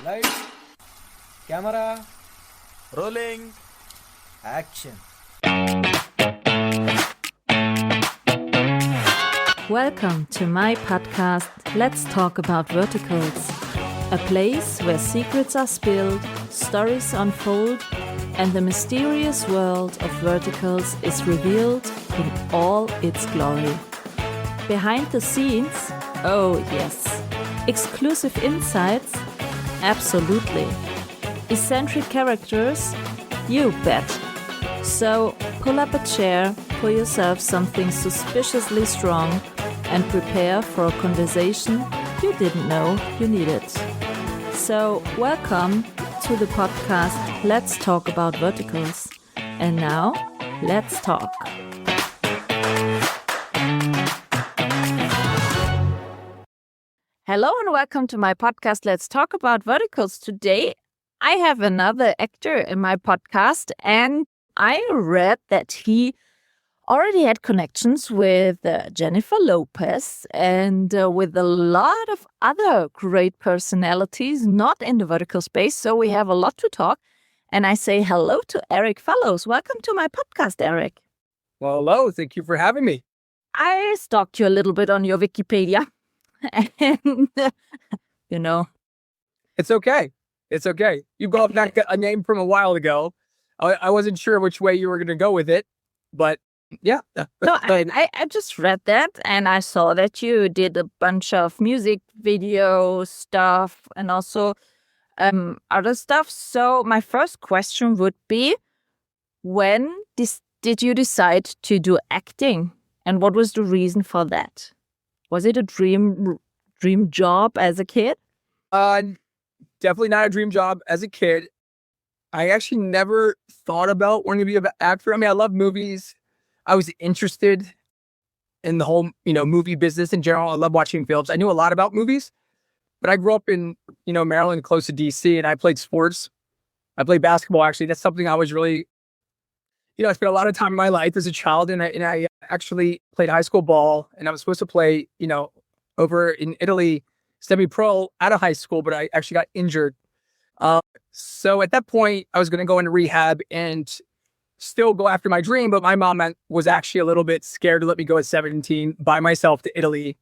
Lights, camera, Rolling. action. Welcome to my podcast, Let's Talk About Verticals, a place where secrets are spilled, stories unfold, and the mysterious world of verticals is revealed in all its glory. Behind the scenes, oh yes. Exclusive insights, absolutely. Eccentric characters, you bet. So pull up a chair, pour yourself something suspiciously strong, and prepare for a conversation you didn't know you needed. So welcome to the podcast Let's Talk About Verticals. And now, let's talk. Hello and welcome to my podcast Let's Talk About Verticals. Today I have another actor in my podcast, and I read that he already had connections with Jennifer Lopez and with a lot of other great personalities, not in the vertical space. So we have a lot to talk. And I say hello to Erik Fellows. Welcome to my podcast, Erik. Well, hello. Thank you for having me. I stalked you a little bit on your Wikipedia. And, It's okay. It's okay. You got back a name from a while ago. I wasn't sure which way you were going to go with it, but yeah. No, I just read that and I saw that you did a bunch of music video stuff and also other stuff. So my first question would be, when did you decide to do acting, and what was the reason for that? Was it a dream job as a kid? Definitely not a dream job as a kid. I actually never thought about wanting to be an actor. I mean, I love movies. I was interested in the whole, movie business in general. I love watching films. I knew a lot about movies, but I grew up in, Maryland, close to DC, and I played sports. I played basketball, actually. That's something I was really, I spent a lot of time in my life as a child, and I actually played high school ball, and I was supposed to play, over in Italy, semi-pro out of high school, but I actually got injured. So at that point, I was going to go into rehab and still go after my dream, but my mom was actually a little bit scared to let me go at 17 by myself to Italy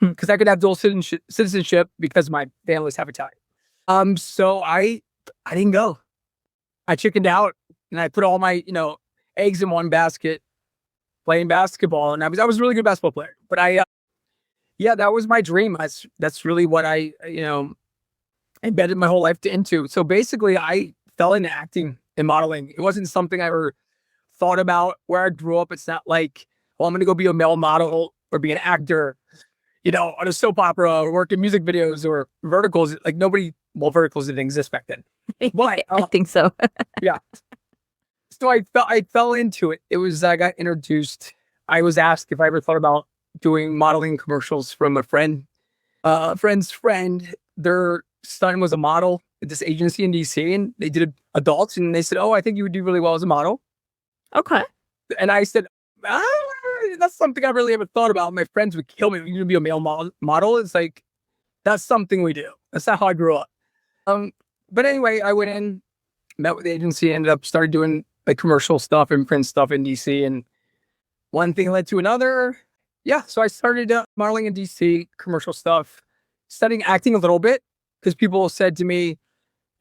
because I could have dual citizenship because my family was half Italian. So I didn't go. I chickened out and I put all my, eggs in one basket playing basketball. And I was a really good basketball player, but that was my dream. That's really what I embedded my whole life into. So basically I fell into acting and modeling. It wasn't something I ever thought about where I grew up. It's not like, I'm going to go be a male model or be an actor, on a soap opera or work in music videos or verticals. Like verticals didn't exist back then. But, I think so. Yeah. So I fell into it. I got introduced. I was asked if I ever thought about doing modeling commercials from a friend's friend. Their son was a model at this agency in DC, and they did adults, and they said, "Oh, I think you would do really well as a model." Okay. And I said, that's something I really haven't thought about. My friends would kill me. You're going to be a male model. It's like, that's something we do. That's not how I grew up. But anyway, I went in, met with the agency, ended up started doing like commercial stuff and print stuff in DC. And one thing led to another. Yeah. So I started modeling in DC, commercial stuff, studying acting a little bit because people said to me,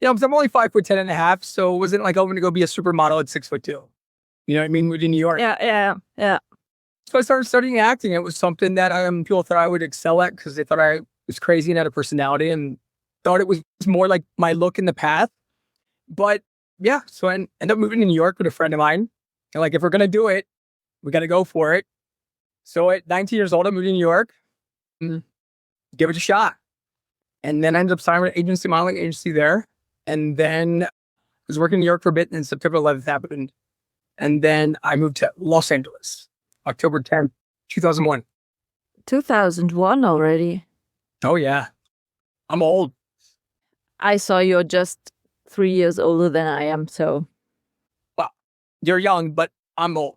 because I'm only 5'10.5", so it wasn't like I'm going to go be a supermodel at 6'2". You know what I mean? We're in New York. Yeah. So I started studying acting. It was something that people thought I would excel at because they thought I was crazy and had a personality and thought it was more like my look in the path. But yeah, so I ended up moving to New York with a friend of mine. And like, if we're going to do it, we got to go for it. So at 19 years old, I moved to New York, give it a shot. And then I ended up signing with an modeling agency there. And then I was working in New York for a bit, and then September 11th happened. And then I moved to Los Angeles, October 10th, 2001. 2001 already. Oh, yeah. I'm old. I saw you're just 3 years older than I am, so. Well, you're young, but I'm old.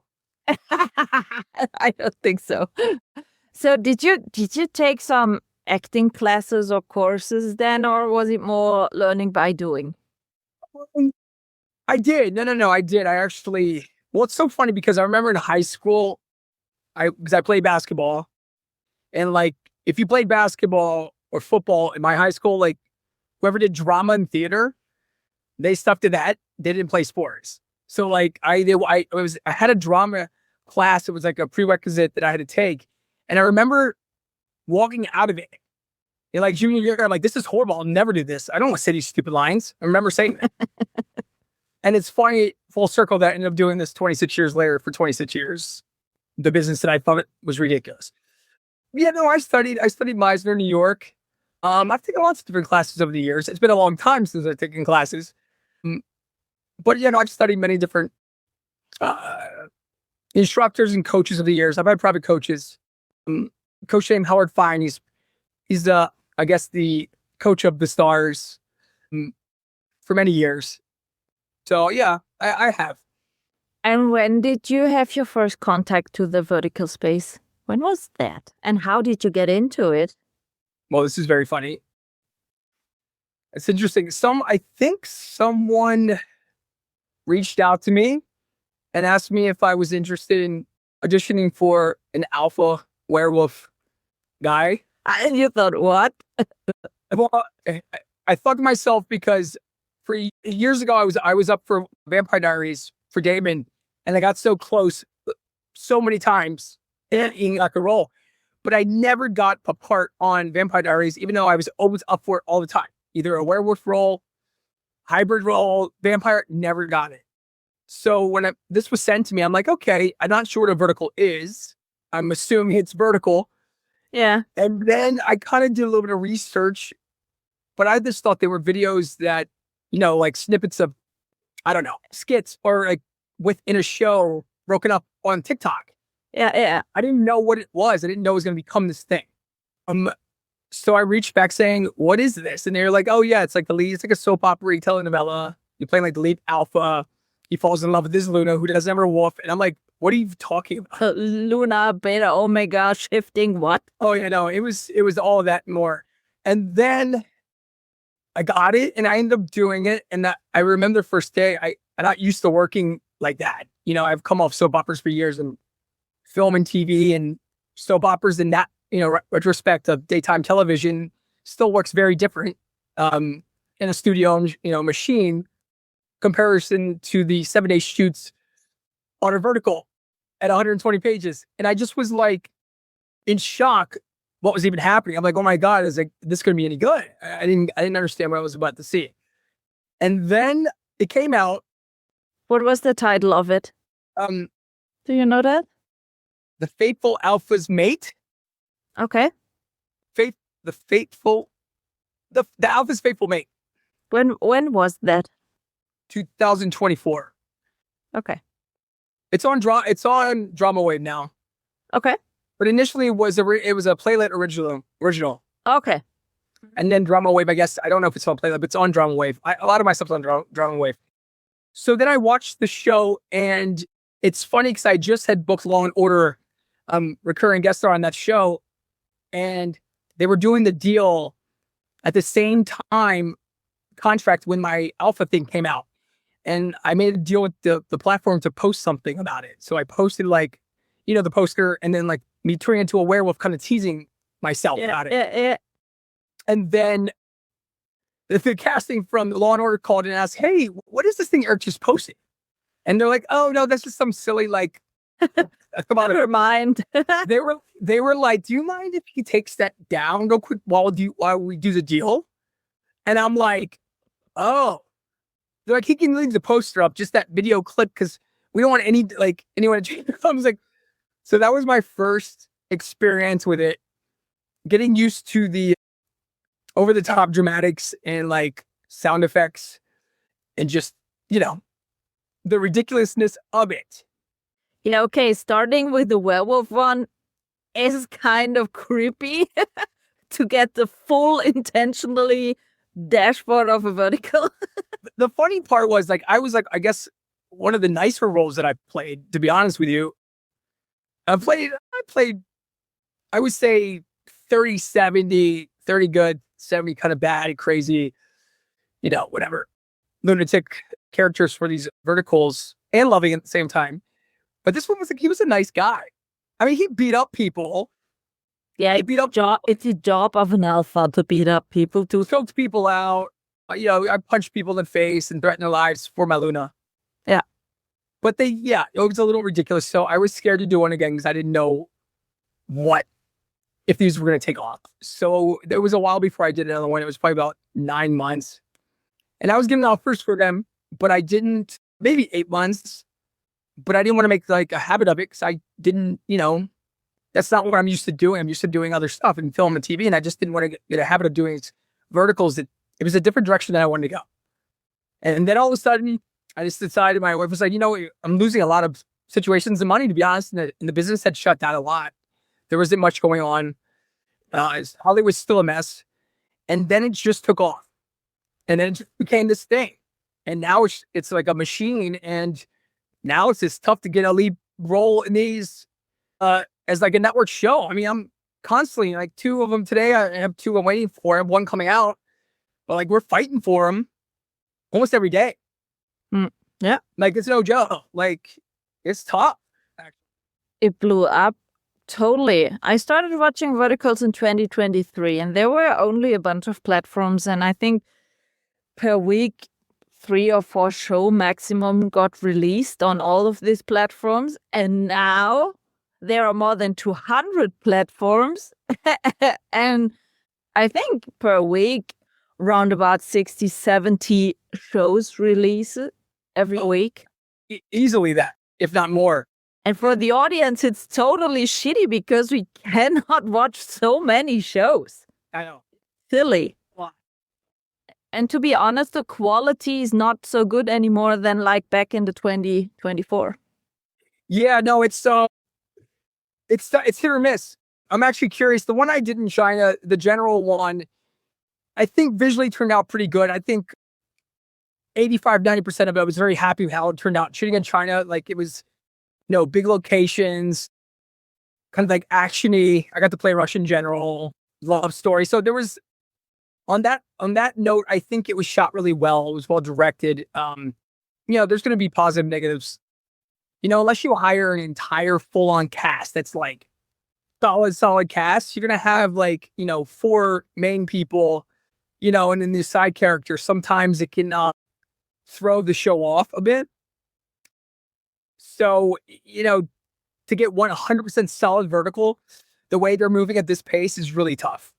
I don't think so. So did you take some acting classes or courses then, or was it more learning by doing? I did. No. I did. I actually. Well, it's so funny because I remember in high school, because I played basketball, and like if you played basketball or football in my high school, like whoever did drama and theater, they stuck to that. They didn't play sports. So like I had a drama class. It was like a prerequisite that I had to take, and I remember walking out of it. Like junior year, I'm like, this is horrible. I'll never do this. I don't want to say these stupid lines. I remember saying that. And it's funny, full circle, that I ended up doing this 26 years later for 26 years. The business that I thought was ridiculous. Yeah, no, I studied Meisner, New York. I've taken lots of different classes over the years. It's been a long time since I've taken classes. But, I've studied many different instructors and coaches over the years. I've had private coaches. Coach named Howard Fine. He's I guess the coach of the Stars for many years. So yeah, I have. And when did you have your first contact to the vertical space? When was that? And how did you get into it? Well, this is very funny. It's interesting. I think someone reached out to me and asked me if I was interested in auditioning for an alpha werewolf guy. And you thought, what? Well, I thought to myself because for years ago I was up for Vampire Diaries for Damon, and I got so close so many times in like a role, but I never got a part on Vampire Diaries, even though I was always up for it all the time. Either a werewolf role, hybrid role, vampire, never got it. So when this was sent to me, I'm like, okay, I'm not sure what a vertical is. I'm assuming it's vertical. Yeah. And then I kind of did a little bit of research, but I just thought they were videos that, like snippets of, I don't know, skits or like within a show broken up on TikTok. Yeah. I didn't know what it was. I didn't know it was going to become this thing. So I reached back saying, what is this? And they're like, oh yeah, it's like the lead. It's like a soap opera telenovela. You're playing like the lead alpha. He falls in love with this Luna who doesn't ever wolf. And I'm like, what are you talking about? Luna, beta, omega, shifting, what? Oh yeah, no, it was all of that and more. And then I got it and I ended up doing it. And I remember the first day, I'm not used to working like that. I've come off soap operas for years and film and TV, and soap operas in that, retrospect of daytime television still works very different in a studio, machine comparison to the 7-day shoots on a vertical at 120 pages. And I just was like in shock what was even happening. I'm like, oh my God, is this going to be any good? I didn't understand what I was about to see. And then it came out. What was the title of it? Do you know that? The Fateful Alpha's Mate. Okay. The Alpha's Faithful Mate. When was that? 2024. Okay. It's on Drama Wave now. Okay. But initially it was a Playlet original. Okay. And then Drama Wave, I guess, I don't know if it's on Playlet, but it's on Drama Wave. A lot of my stuff's on Drama Wave. So then I watched the show, and it's funny because I just had booked Law and Order recurring guest star on that show, and they were doing the deal at the same time contract when my alpha thing came out. And I made a deal with the platform to post something about it. So I posted the poster, and then like me turning into a werewolf, kind of teasing myself about it. Yeah. And then the casting from Law and Order called and asked, hey, what is this thing Erik just posted? And they're like, oh no, that's just some silly come on. Never mind. They were like, do you mind if he takes that down real quick while we do the deal? And I'm like, oh. They're like, he can leave the poster up, just that video clip, because we don't want anyone to change. I was like, so that was my first experience with it. Getting used to the over the top dramatics and like sound effects and just, the ridiculousness of it. Yeah, okay, starting with the werewolf one is kind of creepy to get the full intentionally dashboard of a vertical. The funny part was I guess one of the nicer roles that I played, to be honest with you. I played, I would say 30, 70, 30 good, 70 kind of bad and crazy, whatever. Lunatic characters for these verticals and loving at the same time. But this one was he was a nice guy. I mean, he beat up people. Yeah, He beat up it's the job of an alpha to beat up people, to choked people out. I punched people in the face and threatened their lives for my Luna. Yeah. But it was a little ridiculous. So I was scared to do one again because I didn't know if these were going to take off. So there was a while before I did another one. It was probably about 9 months. And I was getting offers for them, but I didn't, maybe 8 months. But I didn't want to make like a habit of it because I didn't, that's not what I'm used to doing. I'm used to doing other stuff and film and TV. And I just didn't want to get a habit of doing verticals. It was a different direction that I wanted to go. And then all of a sudden, I just decided, my wife was like, I'm losing a lot of situations and money, to be honest. And the business had shut down a lot. There wasn't much going on. Hollywood was still a mess. And then it just took off. And then it just became this thing. And now it's like a machine. And now it's just tough to get a lead role in these as like a network show. I mean, I'm constantly like 2 of them today. I have 2 I'm waiting for. I have 1 coming out. But like we're fighting for them almost every day. Yeah. Like it's no joke. Like it's tough. It blew up totally. I started watching verticals in 2023 and there were only a bunch of platforms. And I think per week, 3 or 4 show maximum got released on all of these platforms. And now there are more than 200 platforms. And I think per week, around about 60, 70 shows release every week. Easily that, if not more. And for the audience, it's totally shitty because we cannot watch so many shows. I know. Silly. Why? And to be honest, the quality is not so good anymore than like back in the 2024. Yeah, no, it's hit or miss. I'm actually curious. The one I did in China, the general one, I think visually turned out pretty good. I think 85, 90% of it, I was very happy with how it turned out. Shooting in China, like it was, big locations, kind of like action-y. I got to play Russian general, love story. So there was, on that note, I think it was shot really well. It was well directed. There's going to be positive, negatives. Unless you hire an entire full-on cast that's like solid cast, you're going to have like, 4 main people, and then the side characters. Sometimes it can throw the show off a bit. So, to get 100% solid vertical, the way they're moving at this pace is really tough.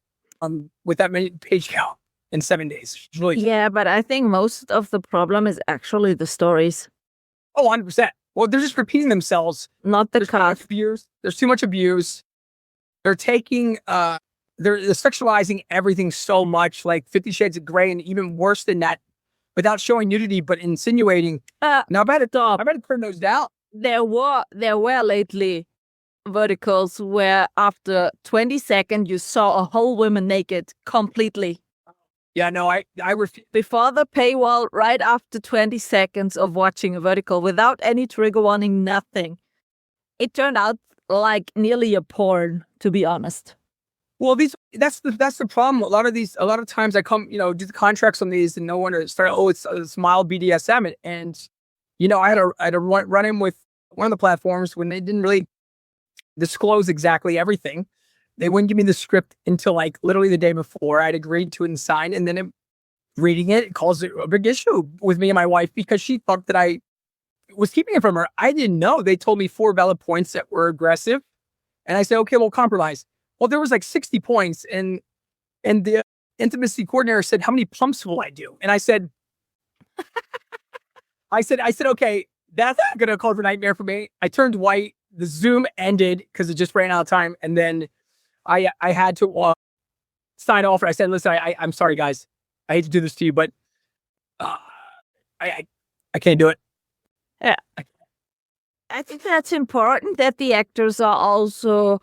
With that many page count in 7 days. It's really tough. Yeah, but I think most of the problem is actually the stories. Oh, 100%. Well, they're just repeating themselves. Not the cast. There's too much abuse. They're taking, they're sexualizing everything so much, like 50 Shades of Grey, and even worse than that, without showing nudity, but insinuating. Now, I better turn those down. There were lately verticals where after 20 seconds you saw a whole woman naked completely. Yeah, no, I refuse. Before the paywall, right after 20 seconds of watching a vertical without any trigger warning, nothing. It turned out like nearly a porn, to be honest. Well, that's the problem. A lot of times I come, do the contracts on these and no one to start, it's mild BDSM. And I had to run in with one of the platforms when they didn't really disclose exactly everything. They wouldn't give me the script until like literally the day before. I'd agreed to and signed, and then reading it caused a big issue with me and my wife because she thought that I was keeping it from her. I didn't know. They told me 4 valid points that were aggressive, and I said, okay, we'll compromise. Well, there was like 60 points, and the intimacy coordinator said, how many pumps will I do? And I said, okay, that's gonna cause a nightmare for me. I turned white. The Zoom ended because it just ran out of time, and then I had to sign off. And I said, listen, I'm sorry, guys. I hate to do this to you, but I can't do it. Yeah. I think that's important that the actors are also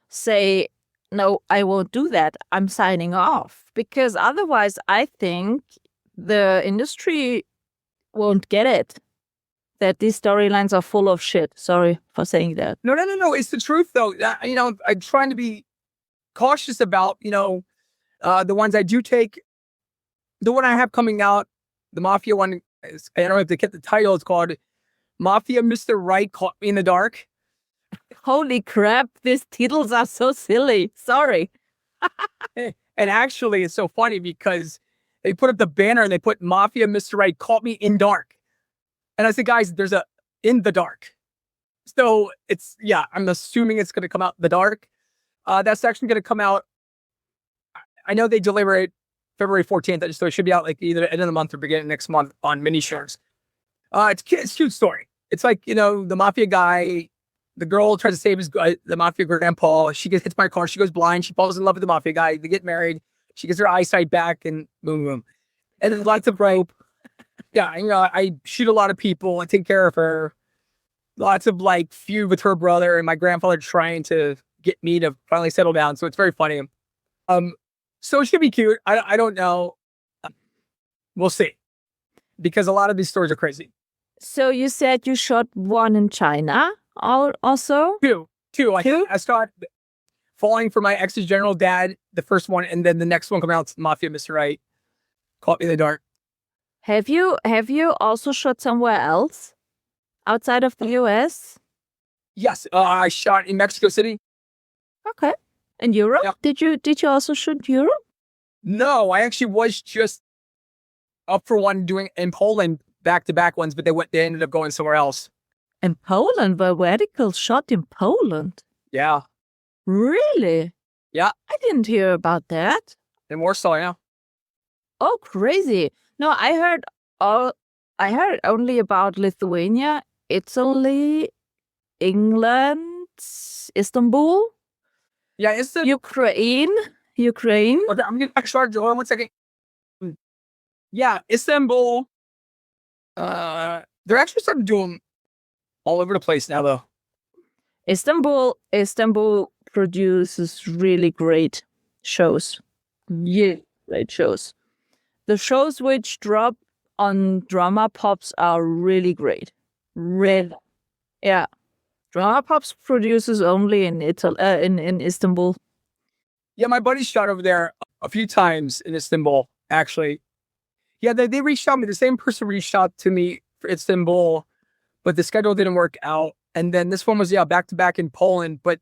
say, no, I won't do that. I'm signing off. Because otherwise, I think the industry won't get it. That these storylines are full of shit. Sorry for saying that. No. It's the truth, though. I'm trying to be cautious about, the ones I do take. The one I have coming out, the Mafia one, I don't know if they get the title. It's called Mafia Mr. Right Caught Me in the Dark. Holy crap, these titles are so silly. Sorry. And actually, it's so funny because they put up the banner and they put Mafia Mr. Right Caught Me in Dark. And I said, guys, there's a in the dark. So I'm assuming it's going to come out in the dark. That's actually going to come out. I know they deliver it February 14th, so it should be out like either end of the month or beginning of next month on mini shares. It's a cute story. It's like, the mafia guy, the girl tries to save the mafia grandpa. She gets hit by a car. She goes blind. She falls in love with the mafia guy. They get married. She gets her eyesight back and boom, boom. And then lots of rope. Yeah, I shoot a lot of people. I take care of her. Lots of feud with her brother and my grandfather trying to get me to finally settle down. So it's very funny. So it should be cute. I don't know. We'll see. Because a lot of these stories are crazy. So you said you shot one in China also? Two. I shot Falling for My Ex's General Dad, the first one, and then the next one coming out, Mafia Mr. Right, Caught Me in the Dark. Have you also shot somewhere else outside of the US? Yes, I shot in Mexico City. Okay. In Europe? Yeah. Did you also shoot Europe? No, I actually was just up for one doing in Poland back-to-back ones, but they ended up going somewhere else. In Poland? Were verticals shot in Poland? Yeah. Really? Yeah. I didn't hear about that. In Warsaw, yeah. Oh, crazy. No, I heard only about Lithuania, Italy, England, Istanbul. Yeah, it's the Ukraine. Okay, I'm getting back started. Hold on 1 second. Yeah, Istanbul. They're actually starting to do them all over the place now, though. Istanbul produces really great shows. Yeah, great shows. The shows which drop on Drama Pops are really great. Really. Yeah. Drama Pops produces only in Italy, in Istanbul. Yeah, my buddy shot over there a few times in Istanbul, actually. Yeah, they reached out to me. The same person reached out to me for Istanbul, but the schedule didn't work out. And then this one was, back-to-back in Poland. But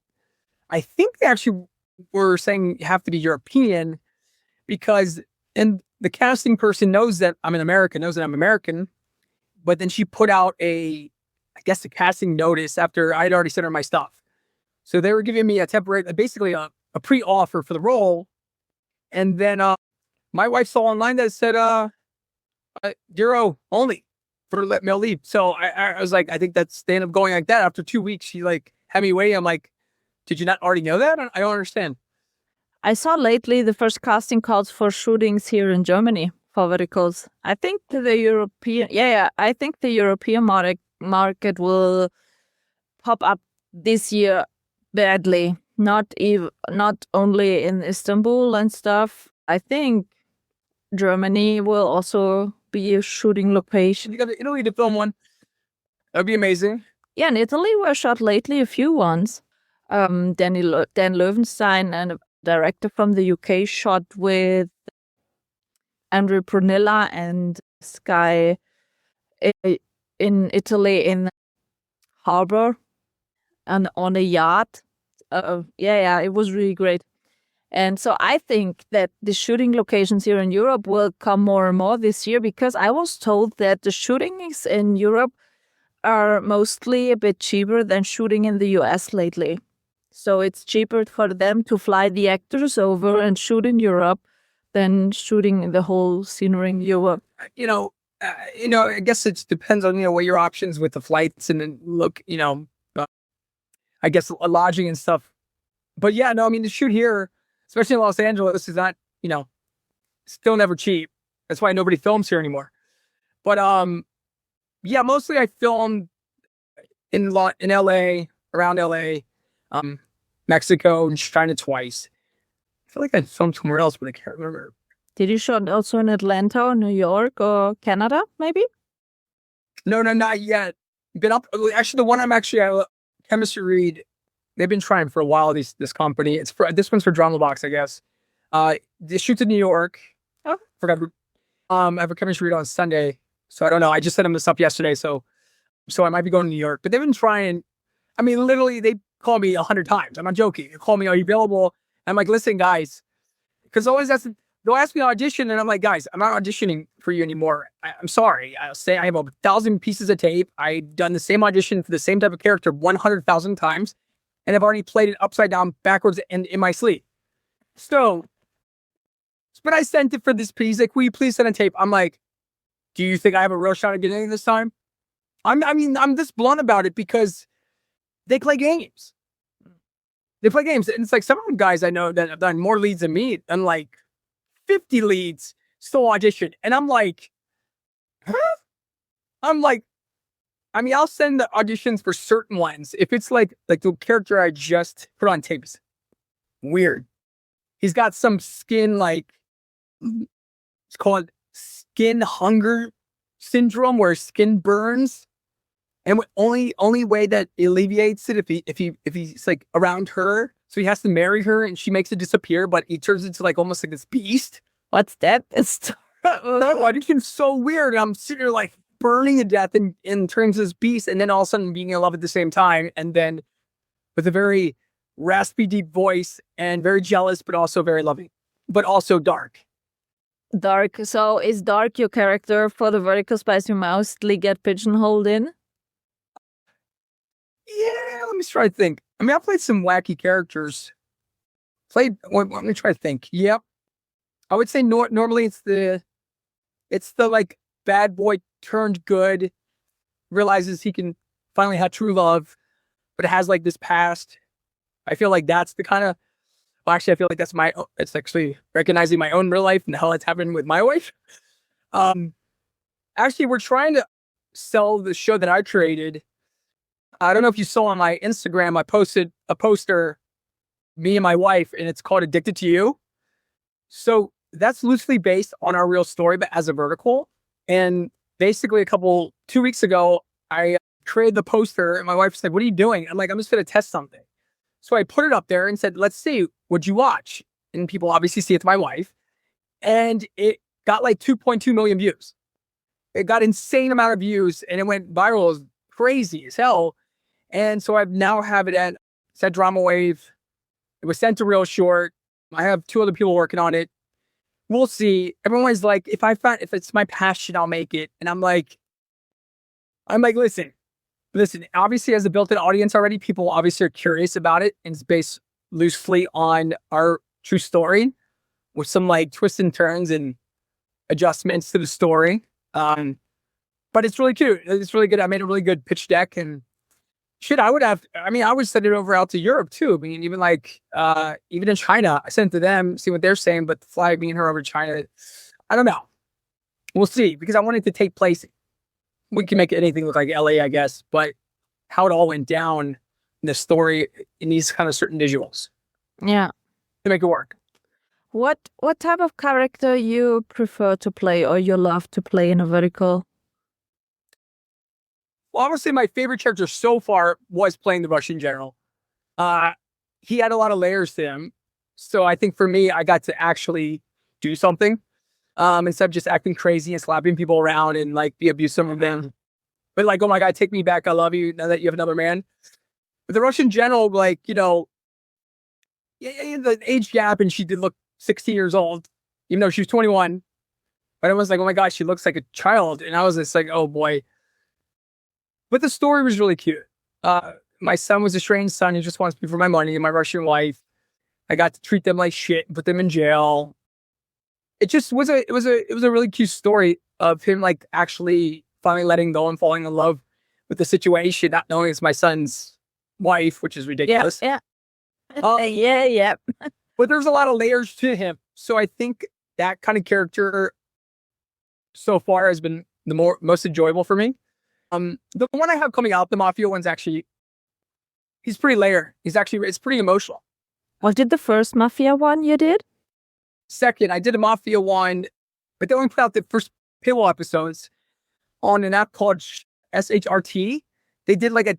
I think they actually were saying you have to be European because the casting person knows that I'm American. But then she put out a casting notice after I'd already sent her my stuff. So they were giving me basically a pre-offer for the role. And then my wife saw online that it said Euro only for male lead. So I was like, I think that's they end up going like that. After 2 weeks, she had me waiting. I'm like, did you not already know that? I don't understand. I saw lately the first casting calls for shootings here in Germany for verticals. I think the European market will pop up this year badly. Not only in Istanbul and stuff. I think Germany will also be a shooting location. You got Italy to film one. That'd be amazing. Yeah, in Italy were shot lately a few ones. Dan Löwenstein and a director from the UK shot with Andrew Prunella and Sky in Italy in harbor and on a yacht. It was really great. And so I think that the shooting locations here in Europe will come more and more this year because I was told that the shootings in Europe are mostly a bit cheaper than shooting in the US lately. So it's cheaper for them to fly the actors over and shoot in Europe than shooting the whole scenery in Europe. I guess it depends on, what your options with the flights and then I guess lodging and stuff. But yeah, no, I mean, to shoot here, especially in Los Angeles, is not, still never cheap. That's why nobody films here anymore. But mostly I filmed in LA, around LA, Mexico, and China twice. I feel like I filmed somewhere else, but I can't remember. Did you shoot also in Atlanta or New York or Canada, maybe? No, not yet. Been up. Actually, the one I'm actually at chemistry read they've been trying for a while. This company, this one's for Drama Box, I guess. This shoots in New York. Oh, forgot. I have a chemistry read on Sunday, so I don't know. I just set them this up yesterday, so I might be going to New York. But they've been trying. I mean, literally, they call me 100 times. I'm not joking. They call me, "Are you available?" I'm like, "Listen, guys," because they'll ask me to audition, and I'm like, "Guys, I'm not auditioning for you anymore. I'm sorry. I'll say I have 1,000 pieces of tape. I've done the same audition for the same type of character 100,000 times, and I've already played it upside down, backwards, and in my sleep." So, but I sent it for this piece. Like, "Will you please send a tape?" I'm like, "Do you think I have a real shot at getting it this time?" I'm this blunt about it because they play games. They play games. And it's like some of the guys I know that have done more leads than me, and like 50 leads, still audition. And I'm like, huh? I'll send the auditions for certain ones. If it's like the character I just put on tapes, weird. He's got some skin, like, it's called skin hunger syndrome, where skin burns. And only way that alleviates it if he's like around her, so he has to marry her, and she makes it disappear, but he turns into like almost like this beast. What's that? It's That audition's so weird. I'm sitting there like burning to death and turns this beast, and then all of a sudden being in love at the same time, and then with a very raspy, deep voice, and very jealous, but also very loving, but also dark. Dark. So is Dark your character for the Vertical Spicy mostly get pigeonholed in? Yeah, let me try to think. I mean, I played some wacky characters. Let me try to think. Yep. I would say normally it's the like bad boy turned good, realizes he can finally have true love, but it has like this past. I feel like that's the kind of, well, actually, I feel like it's actually recognizing my own real life and the hell that's happened with my wife. Actually, we're trying to sell the show that I created. I don't know if you saw on my Instagram, I posted a poster, me and my wife, and it's called Addicted to You. So that's loosely based on our real story, but as a vertical. And basically 2 weeks ago, I created the poster, and my wife said, "What are you doing?" I'm like, "I'm just going to test something." So I put it up there and said, "Let's see, would you watch?" And people obviously see it's my wife. And it got like 2.2 million views. It got insane amount of views, and it went viral as crazy as hell. And so I now have it at Drama Wave. It was sent to Real Short. I have 2 other people working on it. We'll see. Everyone's like, if it's my passion, I'll make it. And I'm like, listen, obviously as a built-in audience already, people obviously are curious about it. And it's based loosely on our true story with some like twists and turns and adjustments to the story. But it's really cute. It's really good. I made a really good pitch deck, and shit, I would send it out to Europe too. I mean, even in China, I sent it to them, see what they're saying, but to fly me and her over to China, I don't know. We'll see, because I want it to take place. We can make anything look like LA, I guess, but how it all went down in the story, it needs kind of certain visuals. Yeah. To make it work. What type of character you prefer to play or you love to play in a vertical? Well, obviously, my favorite character so far was playing the Russian general. He had a lot of layers to him. So I think for me, I got to actually do something instead of just acting crazy and slapping people around and like be abusive of them. But like, "Oh my God, take me back. I love you now that you have another man." But the Russian general, like, the age gap, and she did look 16 years old, even though she was 21. But I was like, "Oh my gosh, she looks like a child." And I was just like, oh boy. But the story was really cute. My son was a strange son. He just wants me for my money, and my Russian wife. I got to treat them like shit and put them in jail. It just was a really cute story of him like actually finally letting go and falling in love with the situation, not knowing it's my son's wife, which is ridiculous. Yeah. Yeah. But there's a lot of layers to him. So I think that kind of character so far has been the most enjoyable for me. The one I have coming out, the Mafia one's actually, he's pretty layered. It's pretty emotional. Was it the first Mafia one you did? Second, I did a Mafia one, but they only put out the first paywall episodes on an app called SHRT. They did like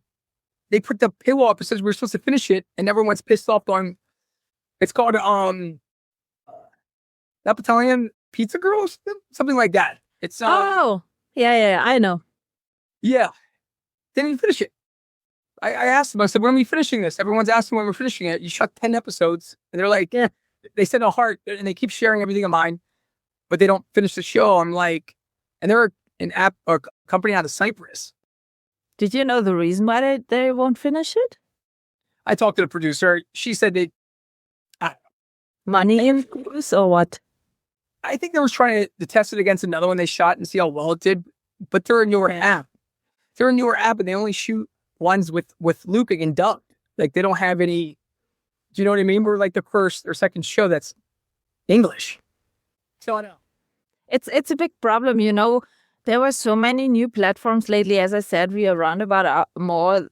they put the paywall up. It says we're supposed to finish it, and everyone's pissed off going. It's called Napolitan Pizza Girls, something like that. It's Oh, yeah, I know. yeah. Didn't even finish it. I asked them. I said, "When are we finishing this?" Everyone's asking when we're finishing it. You shot 10 episodes, and they're like, Yeah. They send a heart, and they keep sharing everything of mine, but they don't finish the show. I'm like, and they're an app or company out of Cyprus. Did you know the reason why they won't finish it? I talked to the producer. She said Money issues or what? I think they were trying to test it against another one they shot and see how well it did. But they're a newer app. They're a newer app, and they only shoot ones with looping and dubbed. Like they don't have any. Do you know what I mean? We're like the first or second show that's English. So I know. It's a big problem, you know. There were so many new platforms lately. As I said, we are around about more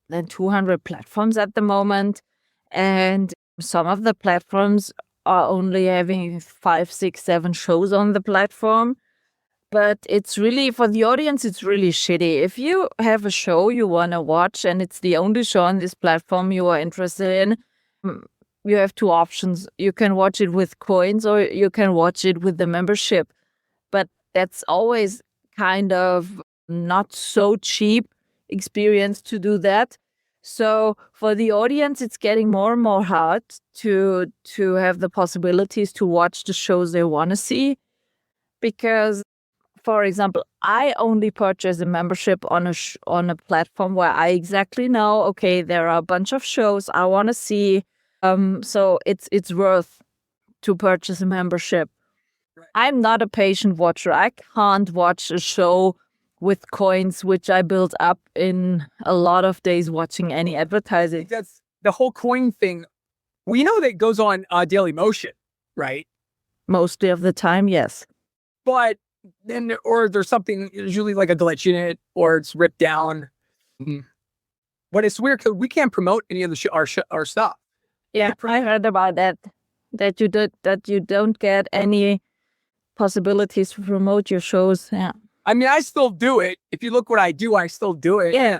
than 200 platforms at the moment. And some of the platforms are only having 5, 6, 7 shows on the platform. But it's really, for the audience, it's really shitty. If you have a show you want to watch and it's the only show on this platform you are interested in, you have 2 options. You can watch it with coins or you can watch it with the membership. But that's always kind of not so cheap experience to do that. So for the audience, it's getting more and more hard to have the possibilities to watch the shows they want to see. Because, for example, I only purchase a membership on a platform where I exactly know, okay, there are a bunch of shows I want to see. So it's worth to purchase a membership. Right. I'm not a patient watcher. I can't watch a show with coins, which I built up in a lot of days watching any advertising. That's the whole coin thing. We know that it goes on Daily Motion, right? Mostly of the time, yes. But then, or there's something usually like a glitch in it, or it's ripped down. But it's weird because we can't promote any of the our stuff. Yeah, I heard about that. That you don't get any possibilities to promote your shows. Yeah. I mean, I still do it. If you look what I do, I still do it. Yeah.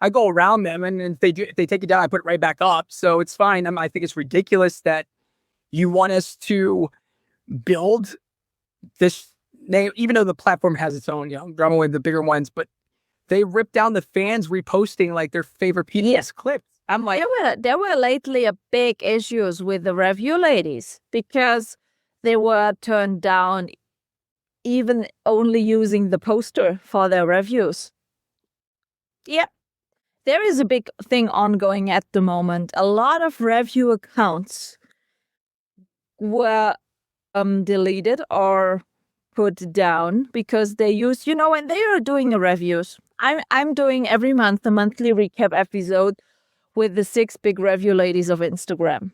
I go around them, and if they take it down, I put it right back up. So it's fine. I think it's ridiculous that you want us to build this name, even though the platform has its own, Drama Wave, the bigger ones, but they rip down the fans reposting like their favorite PBS clips. I'm like, there were lately a big issues with the review ladies because they were turned down even only using the poster for their reviews. Yeah. There is a big thing ongoing at the moment. A lot of review accounts were deleted or put down because they use, when they are doing reviews. I'm doing every month a monthly recap episode with the 6 big review ladies of Instagram.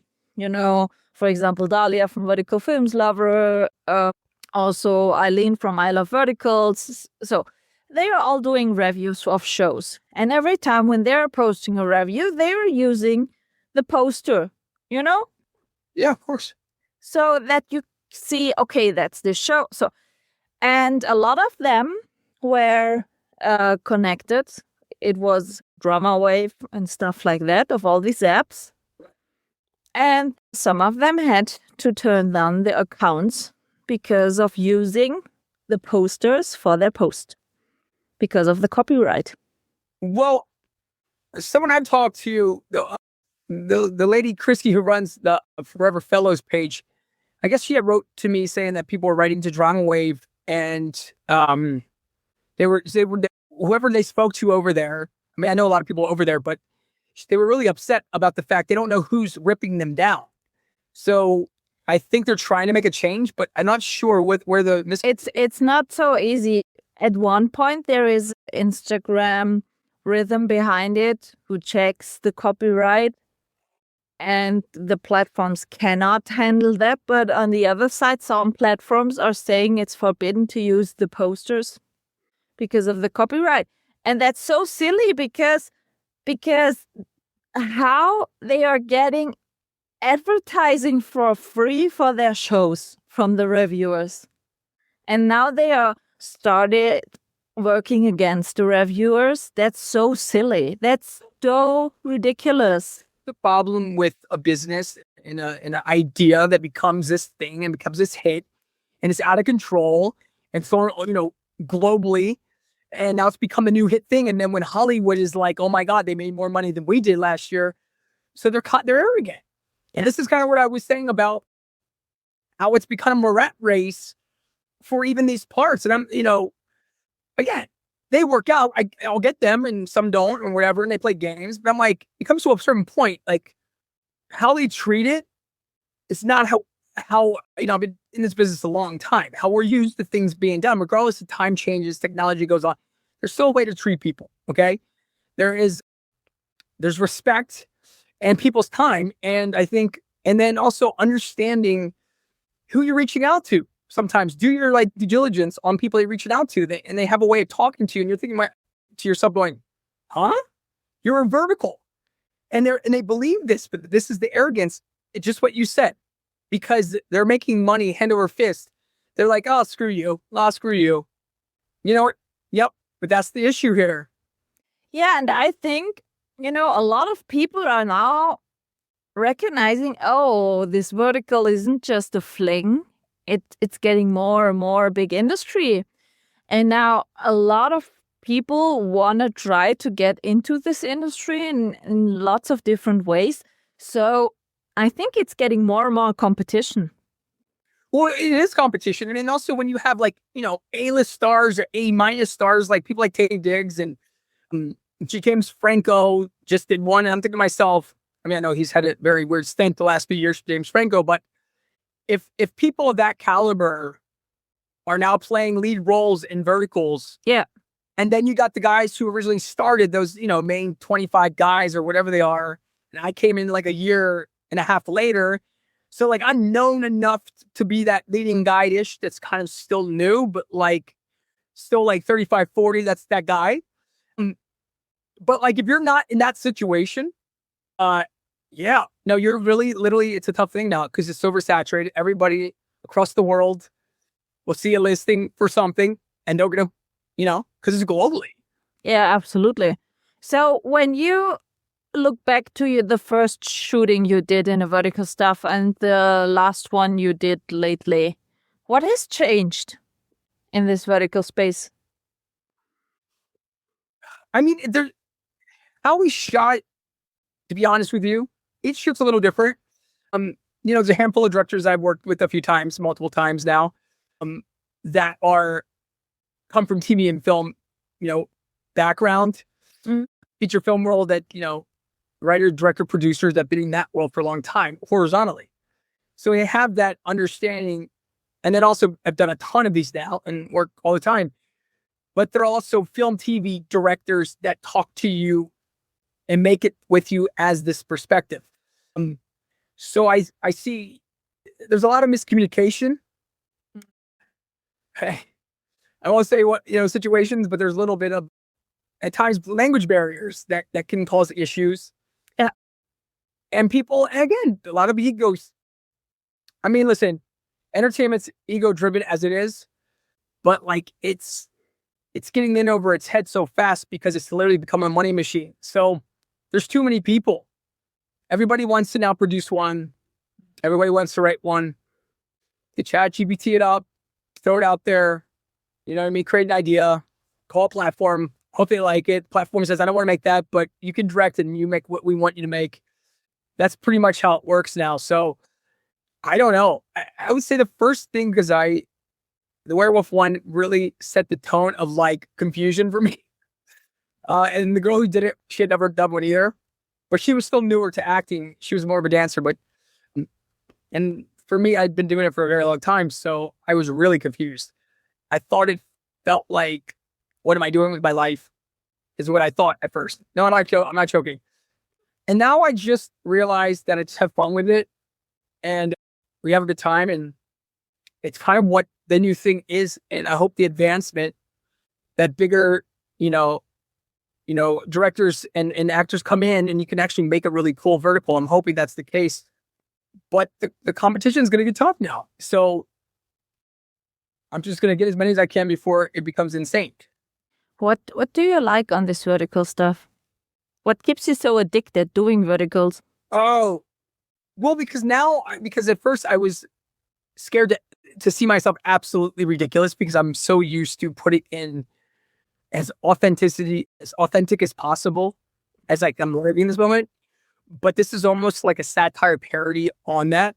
For example, Dahlia from Vertical Films Lover, also Eileen from I Love Verticals. So they are all doing reviews of shows. And every time when they're posting a review, they're using the poster, Yeah, of course. So that you see, okay, that's the show. So, and a lot of them were connected. It was Drama Wave and stuff like that of all these apps. And some of them had to turn down the accounts because of using the posters for their post because of the copyright. Well, someone I've talked to, the lady Christy who runs the Forever Fellows page, I guess she had wrote to me saying that people were writing to Drama Wave, and they were whoever they spoke to over there. I mean, I know a lot of people over there, but they were really upset about the fact they don't know who's ripping them down. So I think they're trying to make a change, but I'm not sure where the It's not so easy. At one point, there is Instagram rhythm behind it who checks the copyright, and the platforms cannot handle that. But on the other side, some platforms are saying it's forbidden to use the posters because of the copyright. And that's so silly because how they are getting advertising for free for their shows from the reviewers. And now they are started working against the reviewers. That's so silly. That's so ridiculous. The problem with a business and an idea that becomes this thing and becomes this hit and it's out of control and thrown, globally. And now it's become a new hit thing. And then when Hollywood is like, oh my God, they made more money than we did last year. So they're arrogant. And this is kind of what I was saying about how it's become a rat race for even these parts. And I'm, again, they work out. I'll get them and some don't or whatever. And they play games. But I'm like, it comes to a certain point, like how they treat it. It's not how, I've been in this business a long time. How we're used to things being done, regardless of time changes, technology goes on. There's still a way to treat people. Okay. There's respect and people's time. And I think, and then also understanding who you're reaching out to. Sometimes do your due diligence on people you're reaching out to, and they have a way of talking to you, and you're thinking to yourself, going, "Huh? You're a vertical," and they believe this, but this is the arrogance. It's just what you said, because they're making money hand over fist. They're like, "Oh, screw you, screw you." You know what? Yep, but that's the issue here. Yeah, and I think a lot of people are now recognizing, oh, this vertical isn't just a fling. It's getting more and more a big industry. And now a lot of people want to try to get into this industry in lots of different ways. So I think it's getting more and more competition. Well, it is competition. And then also when you have A-list stars or A- stars, like people like Taylor Diggs and James Franco just did one. And I'm thinking to myself, I know he's had a very weird stint the last few years for James Franco, but if people of that caliber are now playing lead roles in verticals, yeah, and then you got the guys who originally started those, main 25 guys or whatever they are, and I came in like a year and a half later, so I'm known enough to be that leading guy-ish that's kind of still new, but still 35, 40, that's that guy. But if you're not in that situation, yeah, no, you're literally, it's a tough thing now because it's oversaturated. Everybody across the world will see a listing for something and they're going to, because it's globally. Yeah, absolutely. So when you look back to the first shooting you did in a vertical stuff and the last one you did lately, what has changed in this vertical space? How we shot, to be honest with you, each shoot's a little different. There's a handful of directors I've worked with a few times, multiple times now, that come from TV and film, background, feature film world that, writer, director, producers that have been in that world for a long time, horizontally. So they have that understanding. And then also I've done a ton of these now and work all the time. But they're also film TV directors that talk to you and make it with you as this perspective. So I see there's a lot of miscommunication. I won't say what, situations, but there's a little bit of, at times, language barriers that can cause issues. Yeah. And people, and again, a lot of egos. Listen, entertainment's ego driven as it is, but it's getting in over its head so fast because it's literally become a money machine. So there's too many people. Everybody wants to now produce one. Everybody wants to write one. To ChatGPT it up, throw it out there. You know what I mean? Create an idea, call a platform, hope they like it. Platform says, I don't want to make that, but you can direct it and you make what we want you to make. That's pretty much how it works now. So I don't know. I would say the first thing, because the Werewolf one really set the tone of confusion for me. And the girl who did it, she had never done one either, but she was still newer to acting. She was more of a dancer, and for me, I'd been doing it for a very long time. So I was really confused. I thought it felt like, what am I doing with my life? Is what I thought at first. No, I'm not joking. And now I just realized that I just have fun with it and we have a good time. And it's kind of what the new thing is. And I hope the advancement that bigger, directors and actors come in and you can actually make a really cool vertical. I'm hoping that's the case. But the competition is going to get tough now. So I'm just going to get as many as I can before it becomes insane. What do you like on this vertical stuff? What keeps you so addicted doing verticals? Oh, well, because at first I was scared to see myself absolutely ridiculous because I'm so used to putting in as authentic as possible as like I'm living this moment. But this is almost like a satire parody on that.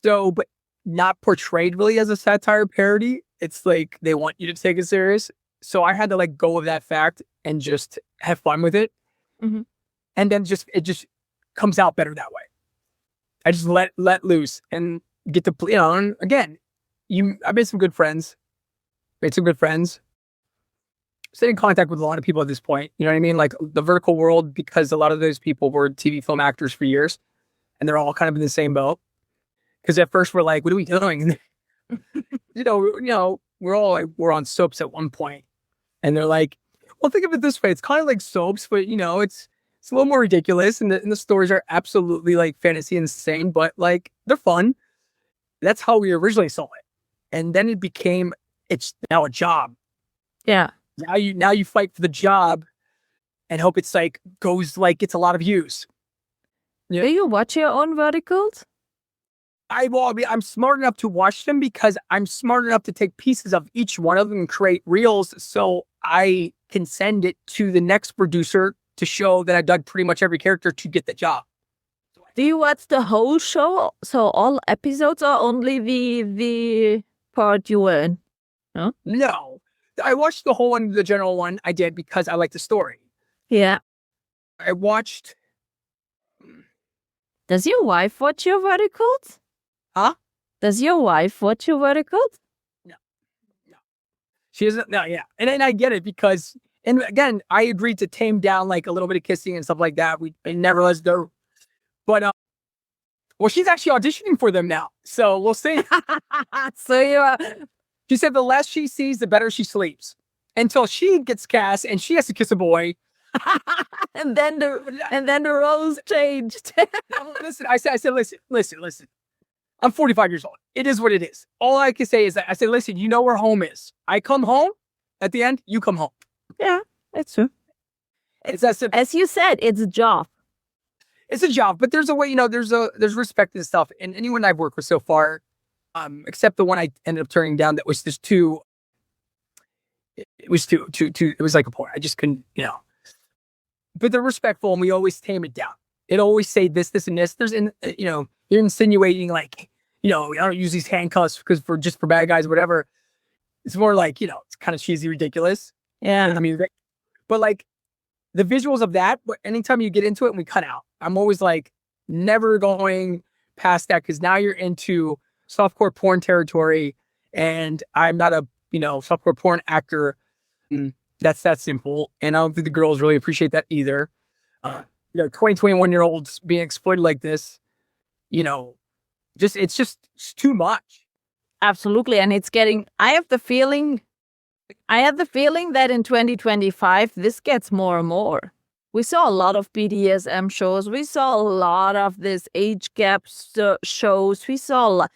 So, but not portrayed really as a satire parody. It's like they want you to take it serious. So I had to let go of that fact and just have fun with it. Mhm. And then it just comes out better that way. I just let loose and get to play. And again, I made some good friends. Stayed in contact with a lot of people at this point. You know what I mean? Like the vertical world, because a lot of those people were TV film actors for years, and they're all kind of in the same boat. Because at first we're like, "What are we doing?" we're on soaps at one point, and they're like, "Well, think of it this way: it's kind of like soaps, but it's a little more ridiculous, and the stories are absolutely like fantasy insane, but like they're fun." That's how we originally saw it, and then it's now a job. Yeah. Now you fight for the job and hope it's like gets a lot of views. Yeah. Do you watch your own verticals? I'm smart enough to watch them because I'm smart enough to take pieces of each one of them and create reels so I can send it to the next producer to show that I've done pretty much every character to get the job. Do you watch the whole show? So all episodes or only the part you were in? No. I watched the whole one, the general one. I did because I like the story. Yeah. I watched. Does your wife watch your verticals? Huh? Does your wife watch your verticals? No. She isn't. No, yeah. And I get it because, and again, I agreed to tame down like a little bit of kissing and stuff like that. I never let go. But, well, she's actually auditioning for them now. So we'll see. So you are. She said the less she sees, the better she sleeps. Until she gets cast and she has to kiss a boy. and then the roles changed. Listen, I said, listen. I'm 45 years old. It is what it is. All I can say is that I said, listen, you know where home is. I come home. At the end, you come home. Yeah, that's true. It's that simple. As you said, it's a job. It's a job, but there's a way, there's respect and stuff. And anyone I've worked with so far, except the one I ended up turning down that was just too, it was like a porn. I just couldn't, but they're respectful and we always tame it down. It always say this, and this. You're insinuating like, I don't use these handcuffs because for bad guys, or whatever. It's more like, it's kind of cheesy, ridiculous. Yeah. I mean, but like the visuals of that, but anytime you get into it and we cut out, I'm always like never going past that because now you're into softcore porn territory and I'm not a, softcore porn actor. That's that simple. And I don't think the girls really appreciate that either. 21-year-olds being exploited like this, it's too much. Absolutely. And I have the feeling that in 2025, this gets more and more. We saw a lot of BDSM shows. We saw a lot of this age gap shows. We saw a lot.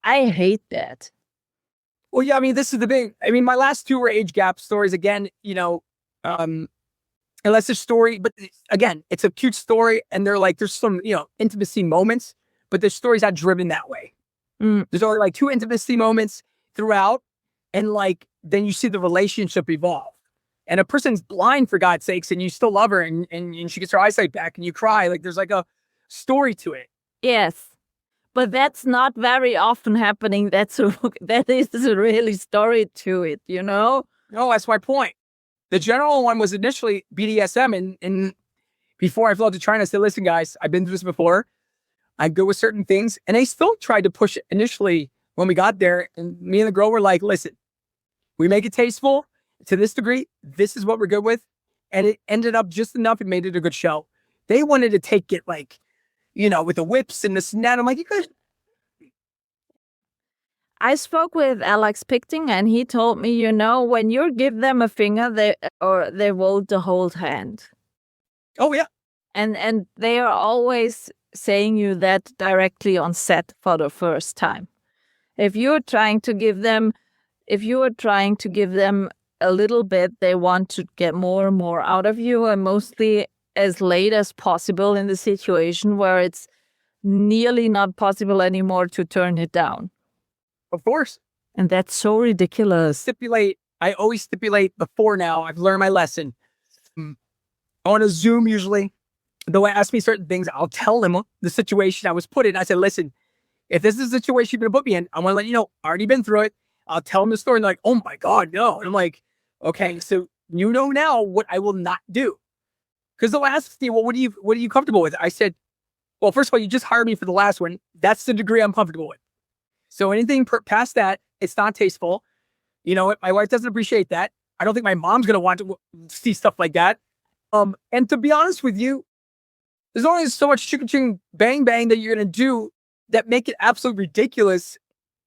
I hate that. Well, yeah, I mean, this is the thing. I mean, my last two were age gap stories. Again, unless the story, but again, it's a cute story and there's some, intimacy moments, but the story's not driven that way. There's only like two intimacy moments throughout. And then you see the relationship evolve and a person's blind for God's sakes and you still love her and she gets her eyesight back and you cry. Like there's like a story to it. Yes. But that's not very often happening. That is a really story to it, No, that's my point. The general one was initially BDSM and before I flew out to China, I said, listen, guys, I've been through this before. I go with certain things. And they still tried to push it initially when we got there. And me and the girl were like, listen, we make it tasteful to this degree. This is what we're good with. And it ended up just enough. It made it a good show. They wanted to take it with the whips and this and that. I'm like, you guys. I spoke with Alex Pickting and he told me, when you give them a finger, they will the whole hand. Oh, yeah. And they are always saying you that directly on set for the first time. If you are trying to give them a little bit, they want to get more and more out of you, and mostly as late as possible in the situation where it's nearly not possible anymore to turn it down. Of course. And that's so ridiculous. I always stipulate before now. I've learned my lesson. On a Zoom, usually, though I ask me certain things, I'll tell them the situation I was put in. I said, listen, if this is the situation you're going to put me in, I want to let you know, I already been through it. I'll tell them the story. And they're like, oh my God, no. And I'm like, okay, so you know now what I will not do. Because they'll ask me, well, what are you comfortable with? I said, well, first of all, you just hired me for the last one. That's the degree I'm comfortable with. So anything past that, it's not tasteful. You know what? My wife doesn't appreciate that. I don't think my mom's going to want to see stuff like that. And to be honest with you, there's only so much chicka ching bang bang that you're going to do that make it absolutely ridiculous.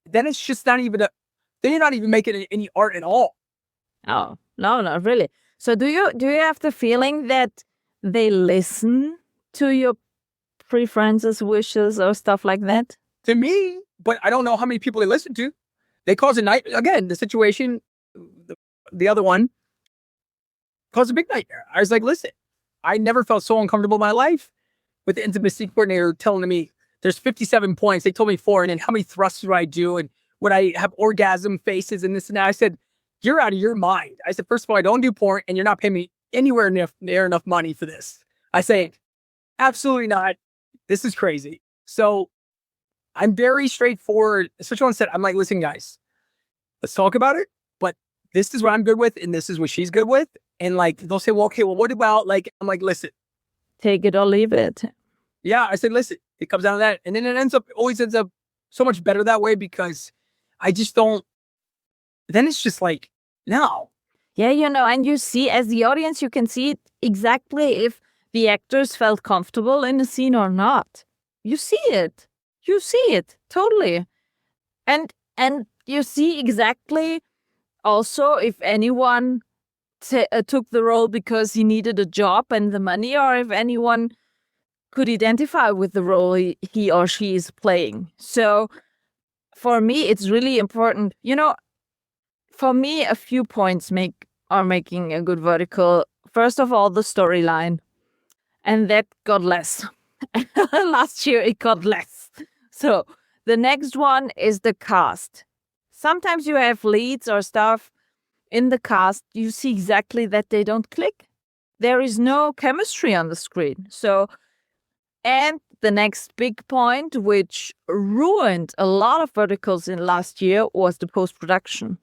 Then it's just not even then you're not even making any art at all. Oh, no, not really. So do you have the feeling that they listen to your preferences, wishes, or stuff like that? To me, but I don't know how many people they listen to. They cause a night again. The situation, the other one, caused a big nightmare. I was like, listen, I never felt so uncomfortable in my life with the intimacy coordinator telling me there's 57 points. They told me 4, and then how many thrusts do I do, and would I have orgasm faces and this and that. I said, you're out of your mind. I said, first of all, I don't do porn, and you're not paying me anywhere near enough money for this. I say, absolutely not. This is crazy. So I'm very straightforward. Especially when I'm like, listen, guys, let's talk about it. But this is what I'm good with, and this is what she's good with. And like, they'll say, well, okay, well, what about like, I'm like, listen. Take it or leave it. Yeah, I said, listen, it comes down to that. And then it always ends up so much better that way because I just don't, then it's just like, no. Yeah, and you see, as the audience, you can see exactly if the actors felt comfortable in the scene or not. You see it. You see it, totally. And you see exactly also if anyone took the role because he needed a job and the money, or if anyone could identify with the role he or she is playing. So for me, it's really important. For me, a few points are making a good vertical. First of all, the storyline. And that got less. Last year, it got less. So the next one is the cast. Sometimes you have leads or stuff in the cast. You see exactly that they don't click. There is no chemistry on the screen. And the next big point, which ruined a lot of verticals in last year, was the post-production.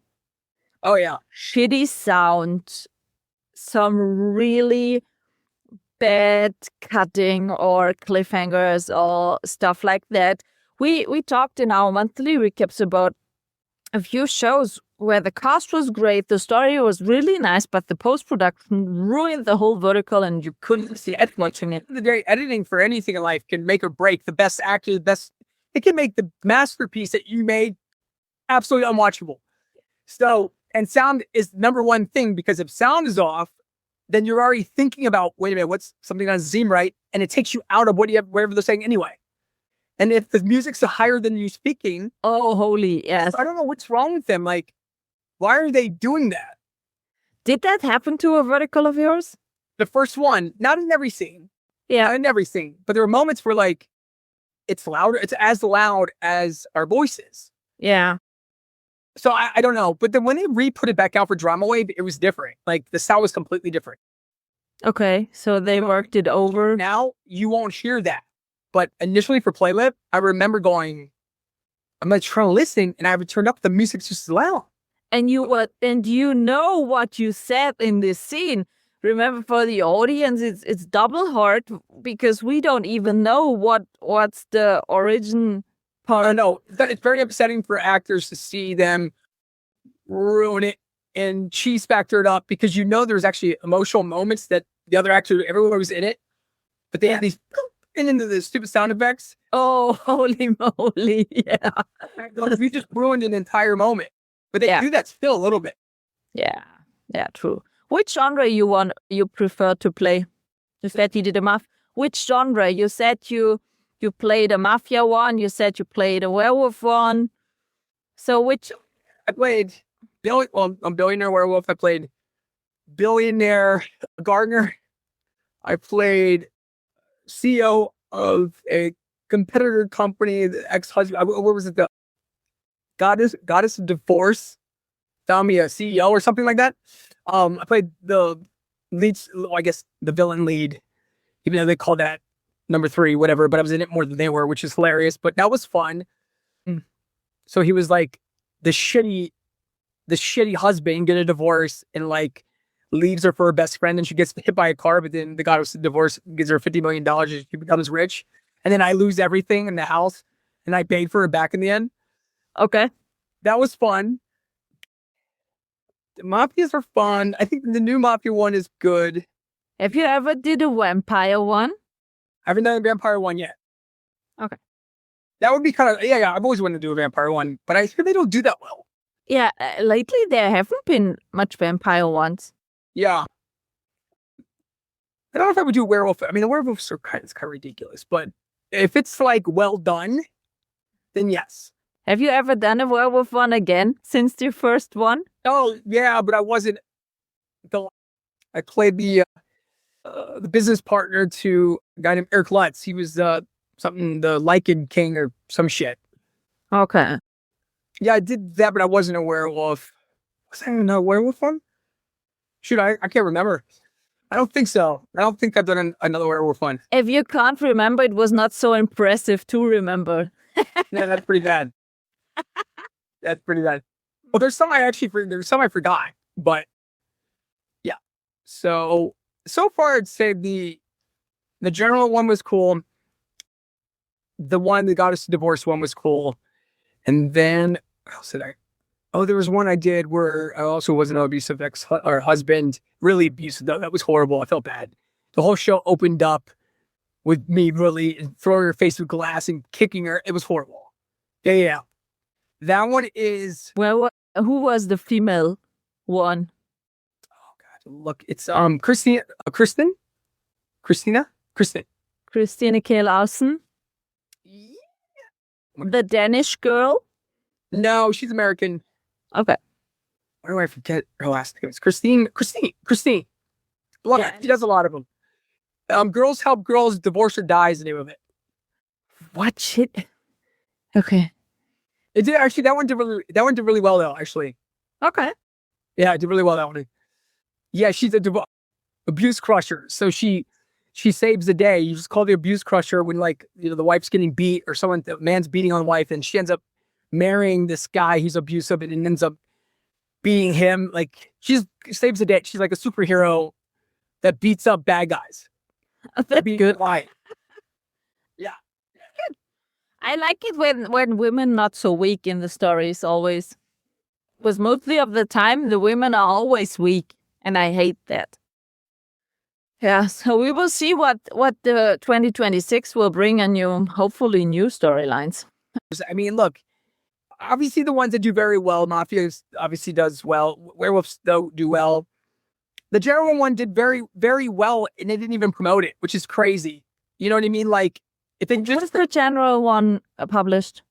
Oh, yeah. Shitty sound, some really bad cutting or cliffhangers or stuff like that. We talked in our monthly recaps about a few shows where the cast was great, the story was really nice, but the post-production ruined the whole vertical and you couldn't see it watching it. The day editing for anything in life can make or break the best actor, it can make the masterpiece that you made absolutely unwatchable. So, and sound is number one thing, because if sound is off, then you're already thinking about, wait a minute, what's something doesn't seem right? And it takes you out of whatever they're saying anyway. And if the music's higher than you speaking. Oh, holy, yes. I don't know what's wrong with them. Like, why are they doing that? Did that happen to a vertical of yours? The first one, not in every scene. Yeah. Not in every scene. But there were moments where like, it's louder. It's as loud as our voices. Yeah. So I don't know. But then when they re-put it back out for Drama Wave, it was different. Like the sound was completely different. Okay. So they worked it over. Now you won't hear that. But initially for Playlip, I remember going, I'm going to try to listen, and I have it turned up. The music's just loud. And you know what you said in this scene. Remember, for the audience, it's double hard because we don't even know what's the origin part. No, it's very upsetting for actors to see them ruin it and cheese factor it up, because there's actually emotional moments that the other actor, everyone was in it, but they had these and into the stupid sound effects. Oh, holy moly! Yeah, we just ruined an entire moment. But they do that still a little bit. Yeah, true. Which genre you prefer to play? You said you did a mafia. Which genre? You said you played a mafia one. You said you played a werewolf one. So which? I played Billionaire Werewolf. I played billionaire gardener. I played CEO of a competitor company, the ex-husband. What was it? The goddess of divorce. Found me a CEO or something like that. I played the lead, I guess the villain lead, even though they called that number 3, whatever. But I was in it more than they were, which is hilarious. But that was fun. So he was like the shitty husband, get a divorce, and like leaves her for her best friend, and she gets hit by a car. But then the guy who's divorced gives her $50 million, and she becomes rich. And then I lose everything in the house, and I paid for her back in the end. Okay. That was fun. The Mafias are fun. I think the new Mafia one is good. Have you ever did a vampire one? I haven't done a vampire one yet. Okay. That would be kind of, yeah. I've always wanted to do a vampire one, but I hear they don't do that well. Yeah, lately there haven't been much vampire ones. Yeah. I don't know if I would do a werewolf. I mean, the werewolves are kind of ridiculous, but if it's like well done, then yes. Have you ever done a werewolf one again since your first one? Oh, yeah, but I wasn't. I played the business partner to a guy named Erik Fellows. He was the Lycan King or some shit. Okay. Yeah, I did that, but I wasn't a werewolf. Was I in a werewolf one? Shoot, I can't remember. I don't think so. I don't think I've done another werewolf one. If you can't remember, it was not so impressive to remember. Yeah, that's pretty bad. That's pretty bad. Well, there's some I forgot, but yeah. So far, I'd say the general one was cool. The goddess divorce one was cool. And then, what else did I? Oh, there was one I did where I also was an abusive husband. Really abusive, though. That was horrible. I felt bad. The whole show opened up with me really throwing her face with glass and kicking her. It was horrible. Yeah. That one is... Well, who was the female one? Oh, God. Look, it's Kristen. Christine K. Larsen? Yeah. The Danish girl? No, she's American. Okay. Why do I forget her last name? It's Christine. Look, Yeah. She does a lot of them. Girls Help Girls, Divorce or Die is the name of it. What shit? Okay. It did actually. That one did really well though. Actually. Okay. Yeah, it did really well that one. Yeah, she's a abuse crusher. So she saves the day. You just call the abuse crusher when the wife's getting beat or the man's beating on the wife, and she ends up marrying this guy who's abusive and ends up beating him. Like she saves the day. She's like a superhero that beats up bad guys. That's good. Why? Yeah. I like it when women not so weak in the stories always. Because mostly of the time the women are always weak, and I hate that. Yeah, so we will see what the 2026 will bring, and hopefully new storylines. I mean, look, obviously the ones that do very well, Mafia obviously does well. Werewolves don't do well. The general one did very, very well, and they didn't even promote it, which is crazy. You know what I mean? Like, if they just... What's the general one published?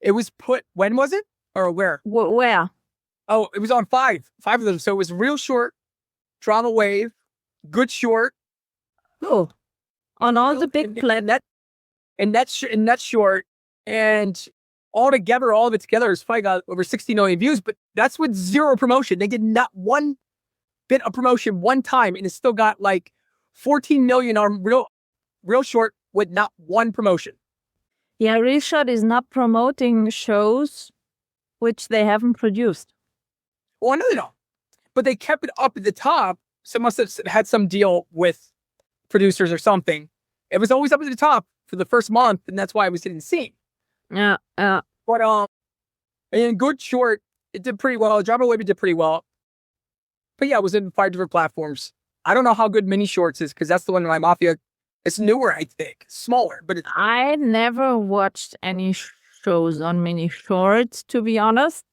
It was put... When was it? Or where? Where? Oh, it was on 5 of them. So it was real short, drama wave, good short. Oh, on all the big planets. And that's short. And all of it together has probably got over 60 million views, but that's with zero promotion. They did not one bit of promotion one time, and it still got like 14 million on real short with not one promotion. Yeah, Real Short is not promoting shows which they haven't produced. Well, I know they don't. But they kept it up at the top. So must have had some deal with producers or something. It was always up at the top for the first month, and that's why I was getting seen. Yeah. But in good short, it did pretty well. Drama Wave did pretty well. But yeah, it was in 5 different platforms. I don't know how good Mini Shorts is, because that's the one in my Mafia. It's newer, I think. Smaller, but it's... I never watched any shows on Mini Shorts, to be honest.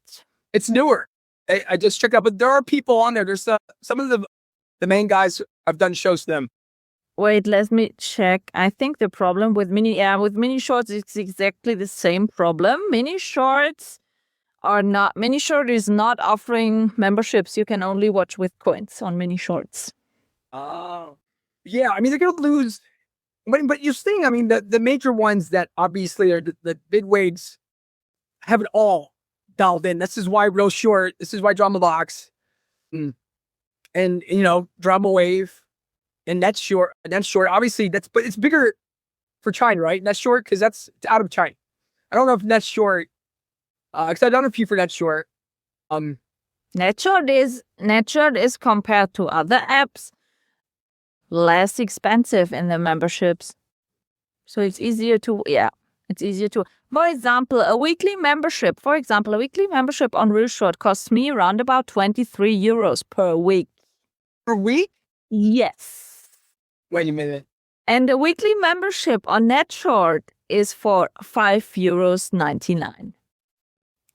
It's newer. I just checked out, but there are people on there. There's some of the main guys, I've done shows to them. Wait, let me check. I think the problem with Mini Shorts is exactly the same problem. Mini Shorts are not, mini short is not offering memberships. You can only watch with coins on mini shorts. Oh, yeah. I mean, they're going to lose. But you're saying, I mean, the major ones that obviously are the big wigs have it all dialed in. This is why Real Short. This is why Drama Box, and Drama Wave, and Net Short. Obviously, but it's bigger for China, right? Net Short, because it's out of China. I don't know if Net Short, because I've done a few for Net Short. Net short is compared to other apps less expensive in the memberships. So it's easier to, for example, a weekly membership on Real Short costs me around about 23 euros per week. Per week? Yes. Wait a minute. And a weekly membership on Net Short is for 5.99 euros.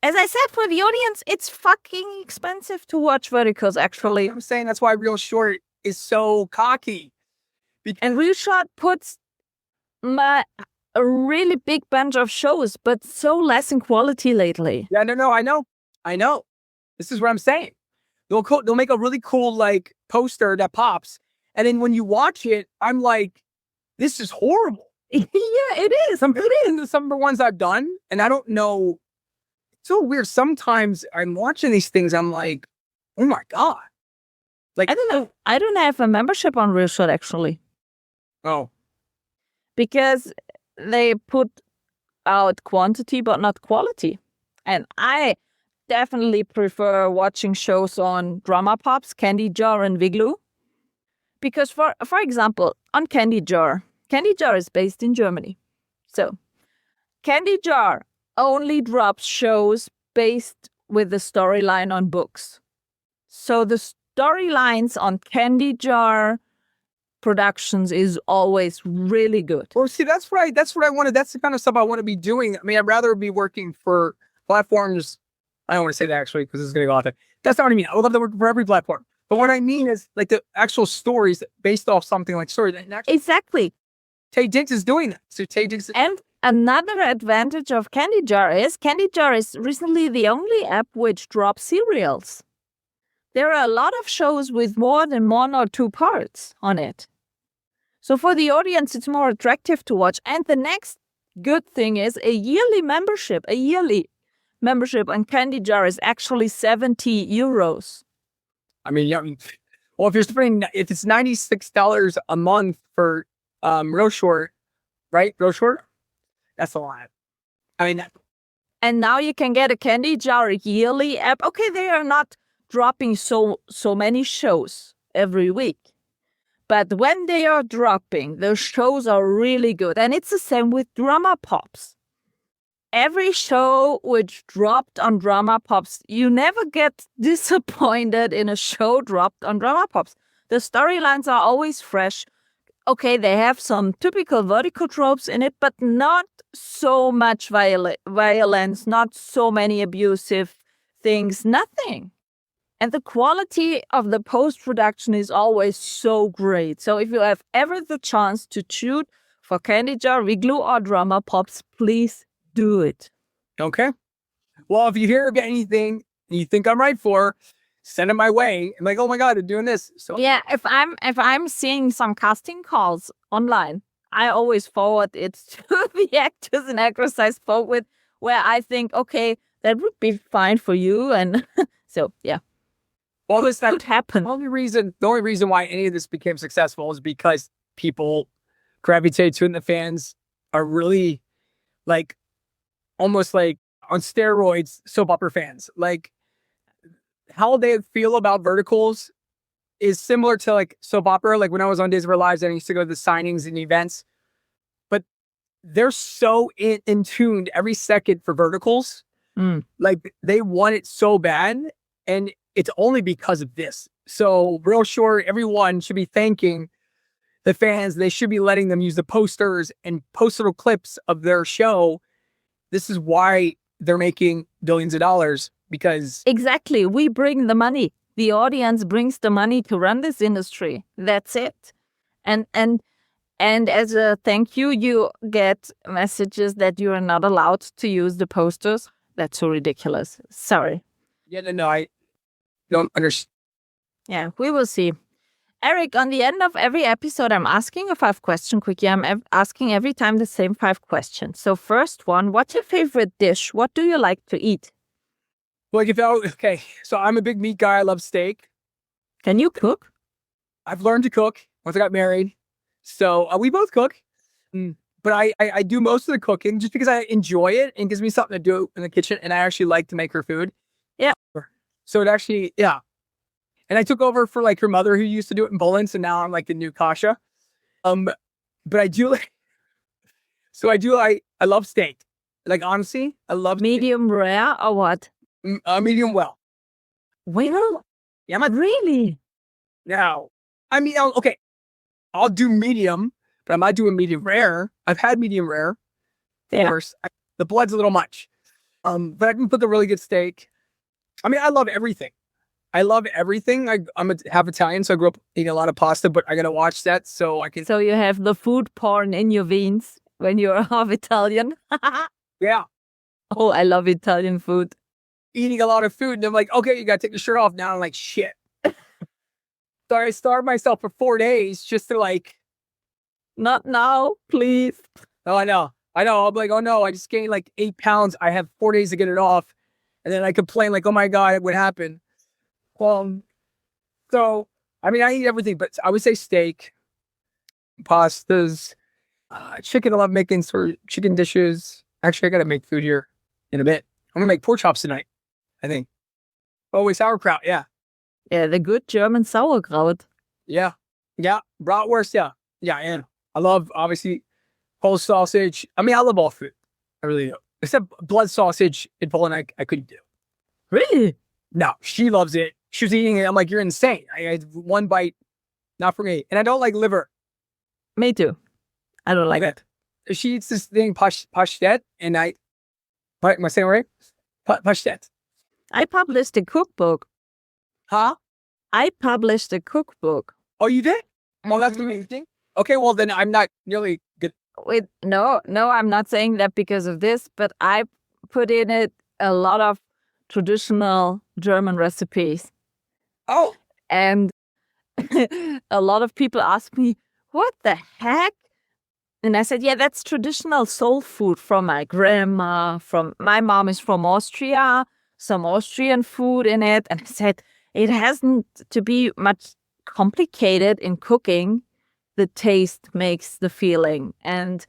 As I said, for the audience, it's fucking expensive to watch verticals, actually. I'm saying that's why Real Short is so cocky. And Real Short puts a really big bunch of shows, but so less in quality lately. Yeah, no, I know. This is what I'm saying. They'll make a really cool like poster that pops, and then when you watch it, I'm like, this is horrible. Yeah, it is. Some of the ones I've done, and I don't know. It's so weird. Sometimes I'm watching these things, I'm like, oh my God. Like, I don't know. I don't have a membership on Real Short, actually. Oh. Because they put out quantity, but not quality. And I definitely prefer watching shows on Drama Pops, Candy Jar, and Wigloo. Because, for example, on Candy Jar is based in Germany. So, Candy Jar only drops shows based with the storyline on books. So the storylines on Candy Jar Productions is always really good. Well, see, that's what I wanted. That's the kind of stuff I want to be doing. I mean, I'd rather be working for platforms. I don't want to say that actually because it's going to go off there. That's not what I mean. I would love to work for every platform. But what I mean is like the actual stories based off something like stories. Exactly. Tay Diggs is doing that. So Tay Diggs. And another advantage of Candy Jar is recently the only app which drops serials. There are a lot of shows with more than 1 or 2 parts on it. So for the audience, it's more attractive to watch. And the next good thing is a yearly membership. A yearly membership on Candy Jar is actually 70 euros. I mean, yeah. Well, if it's $96 a month for Real Short, right? Real Short, that's a lot. I mean, and now you can get a Candy Jar yearly app. Okay, they are not dropping so many shows every week, but when they are dropping, the shows are really good. And it's the same with Drama Pops. Every show which dropped on Drama Pops, you never get disappointed in a show dropped on Drama Pops. The storylines are always fresh. Okay, they have some typical vertical tropes in it, but not so much violence, not so many abusive things, nothing. And the quality of the post-production is always so great. So if you have ever the chance to shoot for Candy Jar, Wigloo, or Drama Pops, please do it. Okay. Well, if you hear of anything you think I'm right for, send it my way. I'm like, oh my God, they're doing this. So yeah, if I'm seeing some casting calls online, I always forward it to the actors and actresses I spoke with, where I think, okay, that would be fine for you. And so, yeah. Well, this could happen. The only reason why any of this became successful is because people gravitate to it, and the fans are really like almost like on steroids soap opera fans. Like how they feel about verticals is similar to like soap opera. Like when I was on Days of Our Lives, I used to go to the signings and events, but they're so in tuned every second for verticals. Like they want it so bad, and it's only because of this. So Real Short, everyone should be thanking the fans. They should be letting them use the posters and post little clips of their show. This is why they're making billions of dollars, because exactly, we bring the money. The audience brings the money to run this industry. That's it. And as a thank you, you get messages that you are not allowed to use the posters. That's so ridiculous. Sorry. Yeah, no, I don't understand. Yeah, we will see. Erik, on the end of every episode, I'm asking a 5-question quickie. I'm asking every time the same 5 questions. So first one, what's your favorite dish? What do you like to eat? Like okay, so I'm a big meat guy. I love steak. Can you cook? I've learned to cook once I got married. So we both cook. But I do most of the cooking just because I enjoy it and gives me something to do in the kitchen. And I actually like to make her food. Yeah. So it actually, yeah. And I took over for like her mother who used to do it in Poland. So now I'm like the new Kasha. But I do like, I love steak. Like honestly, I love medium rare or what? Medium well. Well, Yeah, I'm really? now. I mean, okay, I'll do medium, but I'm not doing medium rare. I've had medium rare. Yeah. Of course, the blood's a little much. But I can put the really good steak. I mean, I love everything. I'm half Italian, so I grew up eating a lot of pasta, but I gotta watch that so I can. So you have the food porn in your veins when you're half Italian? Yeah. Oh, I love Italian food. Eating a lot of food, and I'm like, okay, you gotta take the shirt off now. I'm like, shit. So I starved myself for 4 days just to like. Not now, please. Oh, I know. I'm like, oh no, I just gained like 8 pounds. I have 4 days to get it off. And then I complain like, oh my God, what happened? So, I mean, I eat everything, but I would say steak, pastas, chicken. I love making sort of chicken dishes. Actually, I got to make food here in a bit. I'm going to make pork chops tonight, I think. Oh, with sauerkraut. Yeah. Yeah, the good German sauerkraut. Yeah. Yeah. Bratwurst. Yeah. Yeah. And I love, obviously, Polish sausage. I mean, I love all food. I really do. Except blood sausage in Poland, I couldn't do. Really? No, she loves it. She was eating it. I'm like, you're insane. I had one bite, not for me. And I don't like liver. Me too. I don't like it. She eats this thing, pashtet, and am I saying it right? Pashtet. I published a cookbook. Huh? I published a cookbook. Oh, you did? Oh, that's amazing. Okay, well, then I'm not nearly good. Wait, no, I'm not saying that because of this, but I put in it a lot of traditional German recipes. Oh. And a lot of people ask me, what the heck? And I said, yeah, that's traditional soul food from my grandma, from my mom is from Austria, some Austrian food in it. And I said, it hasn't to be much complicated in cooking. The taste makes the feeling. And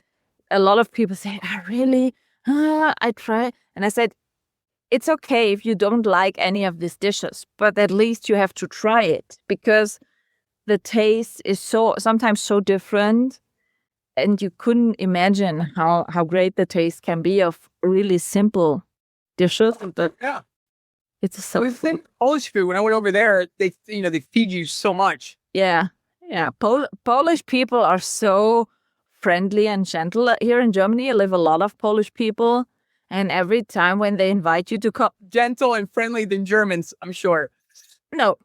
a lot of people say, really? I try. And I said, it's okay if you don't like any of these dishes, but at least you have to try it because the taste is sometimes so different. And you couldn't imagine how great the taste can be of really simple dishes. But yeah. It's so within Polish food, when I went over there, they feed you so much. Yeah. Polish people are so friendly and gentle. Here in Germany, I live a lot of Polish people. And every time when they invite you to come... Gentle and friendly than Germans, I'm sure. No.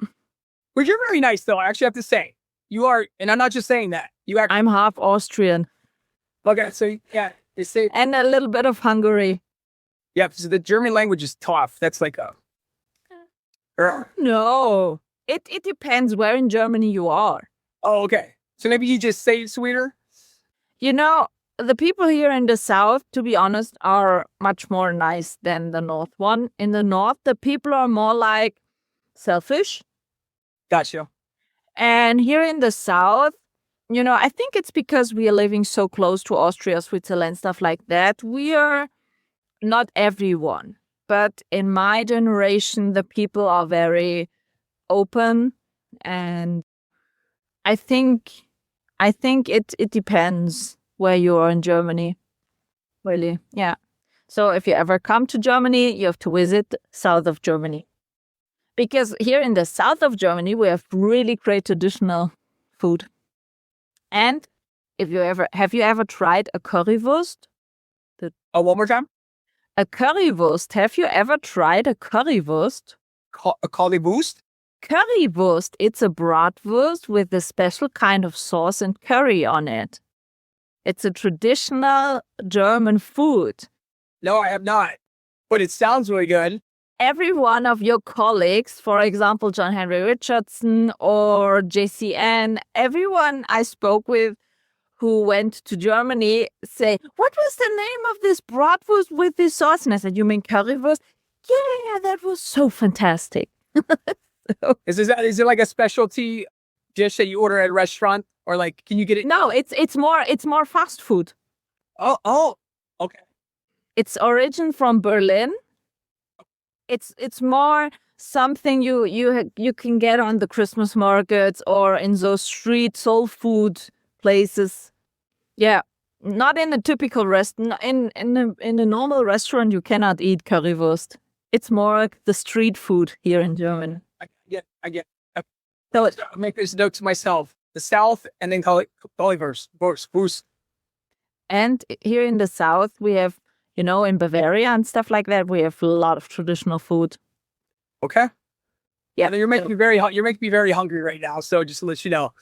Well, you're very nice, though, I actually have to say. You are, and I'm not just saying that. I'm half Austrian. Okay, so yeah. They say... And a little bit of Hungary. Yeah, so the German language is tough. That's like a... No. It depends where in Germany you are. Oh, okay. So maybe you just say it sweeter? The people here in the south, to be honest, are much more nice than the north one. In the north, the people are more like selfish. Gotcha. And here in the south, I think it's because we are living so close to Austria, Switzerland, stuff like that. We are not everyone, but in my generation, the people are very open. And I think it depends where you are in Germany. Really, yeah. So if you ever come to Germany, you have to visit south of Germany. Because here in the south of Germany, we have really great traditional food. And have you ever tried a currywurst? One more time? A currywurst. Have you ever tried a currywurst? A currywurst? Currywurst. It's a bratwurst with a special kind of sauce and curry on it. It's a traditional German food. No, I have not. but it sounds really good. Every one of your colleagues, for example, John Henry Richardson or JCN, everyone I spoke with who went to Germany say, what was the name of this bratwurst with this sauce? And I said, you mean currywurst? Yeah, that was so fantastic. Is it like a specialty dish that you order at a restaurant, or like can you get it? No, it's more fast food. Oh, okay. It's origin from Berlin. It's more something you can get on the Christmas markets or in those street soul food places. Yeah, not in a typical in a normal restaurant you cannot eat currywurst. It's more like the street food here in Germany. I get. So I'll make this note to myself: the South, and then call it currywurst. And here in the South, we have, in Bavaria and stuff like that, we have a lot of traditional food. Okay. Yeah. You're making me very hungry right now. So just to let you know.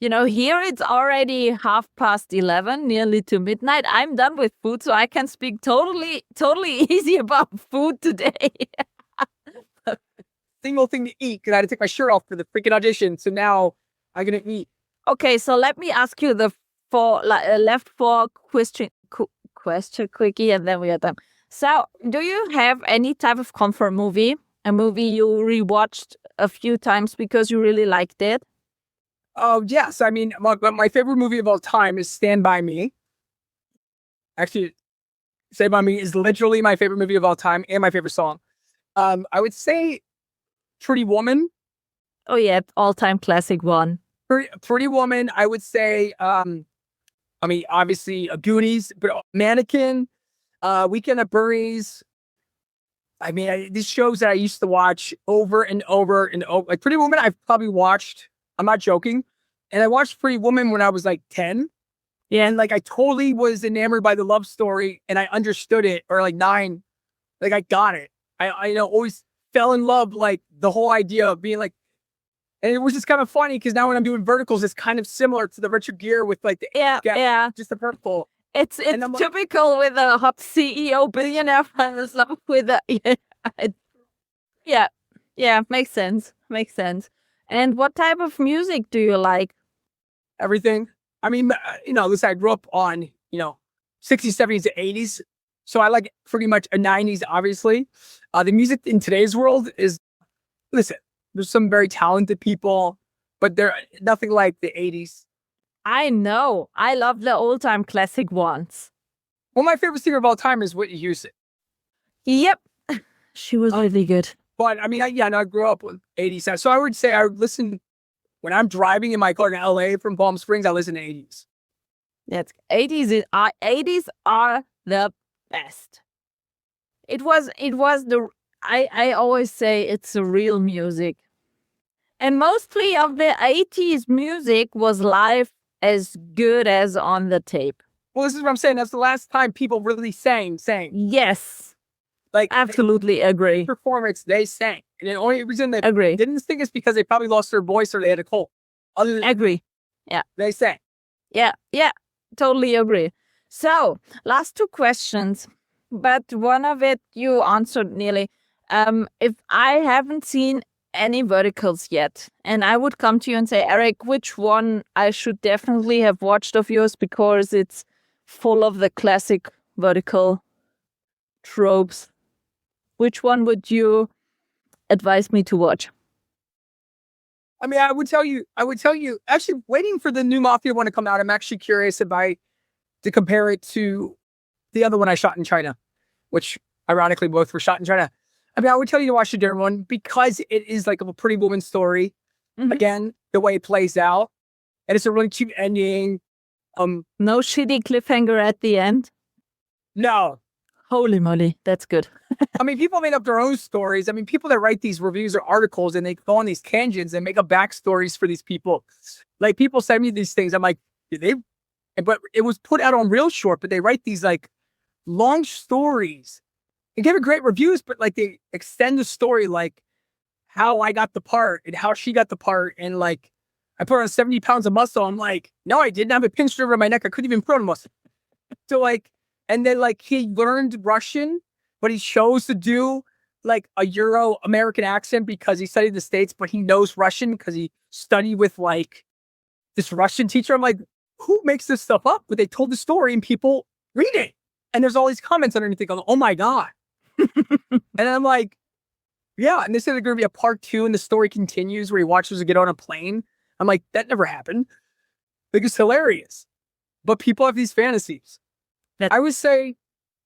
Here it's already 11:30, nearly to midnight. I'm done with food, so I can speak totally easy about food today. Single thing to eat because I had to take my shirt off for the freaking audition. So now I'm gonna eat. Okay, so let me ask you the left four question quickie, and then we are done. So, do you have any type of comfort movie? A movie you rewatched a few times because you really liked it? Oh, yes. I mean, my favorite movie of all time is Stand By Me. Actually, Stand By Me is literally my favorite movie of all time and my favorite song. I would say Pretty Woman. Oh, yeah. All-time classic one. Pretty Woman, I would say, obviously, Goonies, but Mannequin, Weekend at Bernie's. I mean, these shows that I used to watch over and over and over. Like Pretty Woman, I've probably watched, I'm not joking. And I watched Pretty Woman when I was like 10. Yeah. And like I totally was enamored by the love story and I understood it, or like 9. Like I got it. I always fell in love, like the whole idea of being like, and it was just kind of funny because now when I'm doing verticals, it's kind of similar to the Richard Gere with like the just the purple. It's typical with a hot CEO billionaire falls love with a yeah, makes sense. And what type of music do you like? Everything. I mean, listen, I grew up on 60s, 70s, and 80s, so I like pretty much a 90s. Obviously, the music in today's world is, listen, there's some very talented people, but they're nothing like the 80s. I know. I love the old-time classic ones. Well, my favorite singer of all time is Whitney Houston. Yep. She was really good. But, I mean, I grew up with 80s. So I would say I would listen, when I'm driving in my car in LA from Palm Springs, I listen to 80s. That's 80s are the best. It was I always say it's the real music. And mostly of the 80s music was live as good as on the tape. Well, this is what I'm saying. That's the last time people really sang. Yes. Like, absolutely agree. Performance, they sang. And the only reason they agree. Didn't sing is because they probably lost their voice or they had a cold. Agree. Yeah. They sang. Yeah. Totally agree. So, last 2 questions, but one of it you answered nearly. If I haven't seen any verticals yet, and I would come to you and say, Erik, which one I should definitely have watched of yours because it's full of the classic vertical tropes, which one would you advise me to watch? I mean, I would tell you, actually waiting for the new Mafia one to come out. I'm actually curious to compare it to the other one I shot in China, which ironically both were shot in China. I mean, I would tell you to watch the different one because it is like a Pretty Woman story. Mm-hmm. Again, the way it plays out. And it's a really cute ending. No shitty cliffhanger at the end? No. Holy moly, that's good. I mean, people made up their own stories. I mean, people that write these reviews or articles and they go on these tangents and make up backstories for these people. Like, people send me these things. I'm like, but it was put out on Real Short, but they write these like long stories. They give it great reviews, but like they extend the story, like how I got the part and how she got the part. And like, I put on 70 pounds of muscle. I'm like, no, I didn't have a pinched over my neck. I couldn't even put on muscle. So like, and then like he learned Russian but he chose to do like a Euro-American accent because he studied the States, but he knows Russian because he studied with like this Russian teacher. I'm like, who makes this stuff up? But they told the story and people read it. And there's all these comments underneath it going, oh my God. And I'm like, yeah. And they said there's going to be a part 2 and the story continues where he watches her get on a plane. I'm like, that never happened. Like, it's hilarious. But people have these fantasies. I would say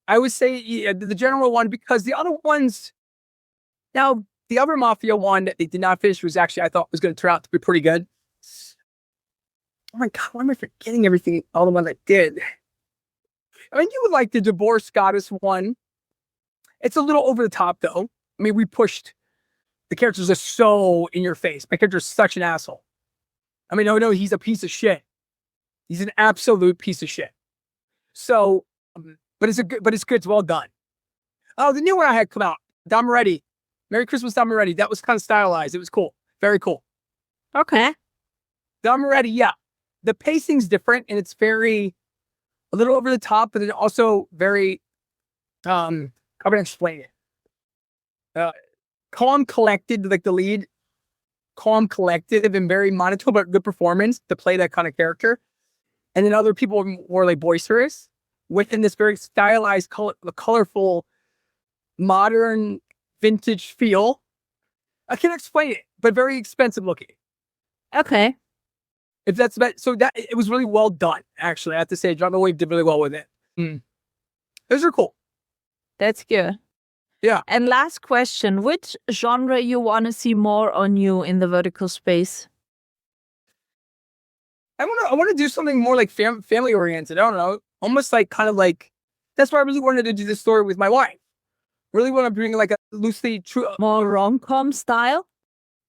yeah, the general one, because the other ones, now the other Mafia one that they did not finish was actually, I thought was going to turn out to be pretty good. Oh my God, why am I forgetting everything? All the ones I did. I mean, you would like the Divorce Goddess one. It's a little over the top though. I mean, we pushed, the characters are so in your face. My character is such an asshole. I mean, no, he's a piece of shit. He's an absolute piece of shit. So, but it's good. It's well done. Oh, the new one I had come out, Dom Ready. Merry Christmas, Dom Ready. That was kind of stylized. It was cool. Very cool. Okay. Dom Ready, yeah. The pacing's different and it's a little over the top, but then also very, how can I explain it? Calm, collected, like the lead, calm, collected, and very monotone, but good performance to play that kind of character. And then other people were more like boisterous within this very stylized, colorful, modern, vintage feel. I can't explain it, but very expensive looking. Okay. If that's about, so that it was really well done, actually. I have to say, John Wave did really well with it. Those are cool. That's good. Yeah. And last question, which genre you want to see more on you in the vertical space? I want to do something more like family oriented. I don't know, almost like kind of like, that's why I really wanted to do this story with my wife. Really want to bring like a loosely true, More rom-com style?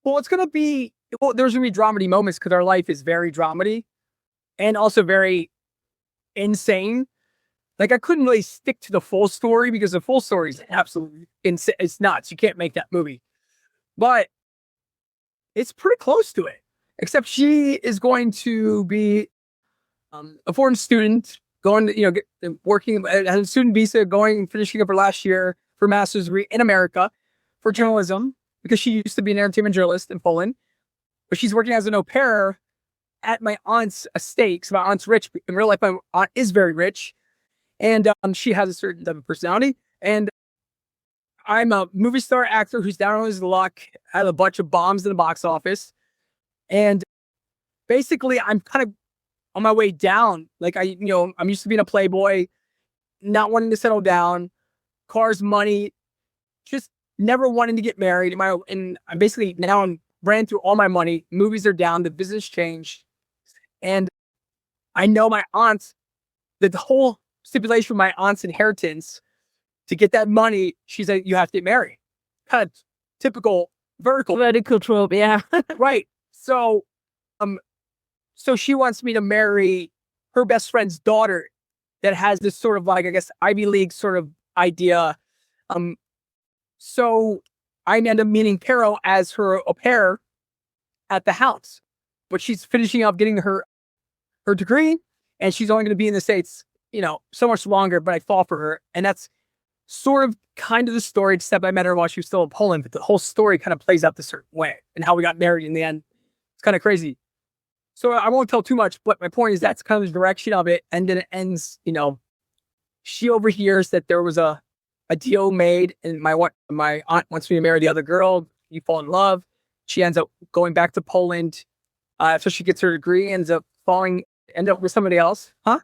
well, it's going to be, well, there's going to be dramedy moments because our life is very dramedy and also very insane. Like, I couldn't really stick to the full story because the full story is absolutely insane. It's nuts. You can't make that movie. But it's pretty close to it. Except she is going to be a foreign student, going to, working as a student visa, finishing up her last year for a master's degree in America for journalism, because she used to be an entertainment journalist in Poland. But she's working as an au pair at my aunt's estate. So my aunt's rich. In real life, my aunt is very rich. And she has a certain type of personality. And I'm a movie star actor who's down on his luck, had a bunch of bombs in the box office. And basically, I'm kind of on my way down. Like, I'm used to being a playboy, not wanting to settle down, cars, money, just never wanting to get married. And I'm basically now ran through all my money. Movies are down. The business changed. And I know my aunt's, the whole stipulation for my aunt's inheritance, to get that money, she said, you have to get married. Kind of typical vertical trope, yeah. Right. So, so she wants me to marry her best friend's daughter that has this sort of like, I guess, Ivy League sort of idea. So I end up meeting Carol as her au pair at the house, but she's finishing up getting her degree, and she's only going to be in the States, so much longer, but I fall for her. And that's sort of kind of the story, except I met her while she was still in Poland, but the whole story kind of plays out the certain way and how we got married in the end. It's kind of crazy. So I won't tell too much, but my point is that's kind of the direction of it. And then it ends, she overhears that there was a deal made, and my aunt wants me to marry the other girl. You fall in love. She ends up going back to Poland. So she gets her degree, end up with somebody else. Huh?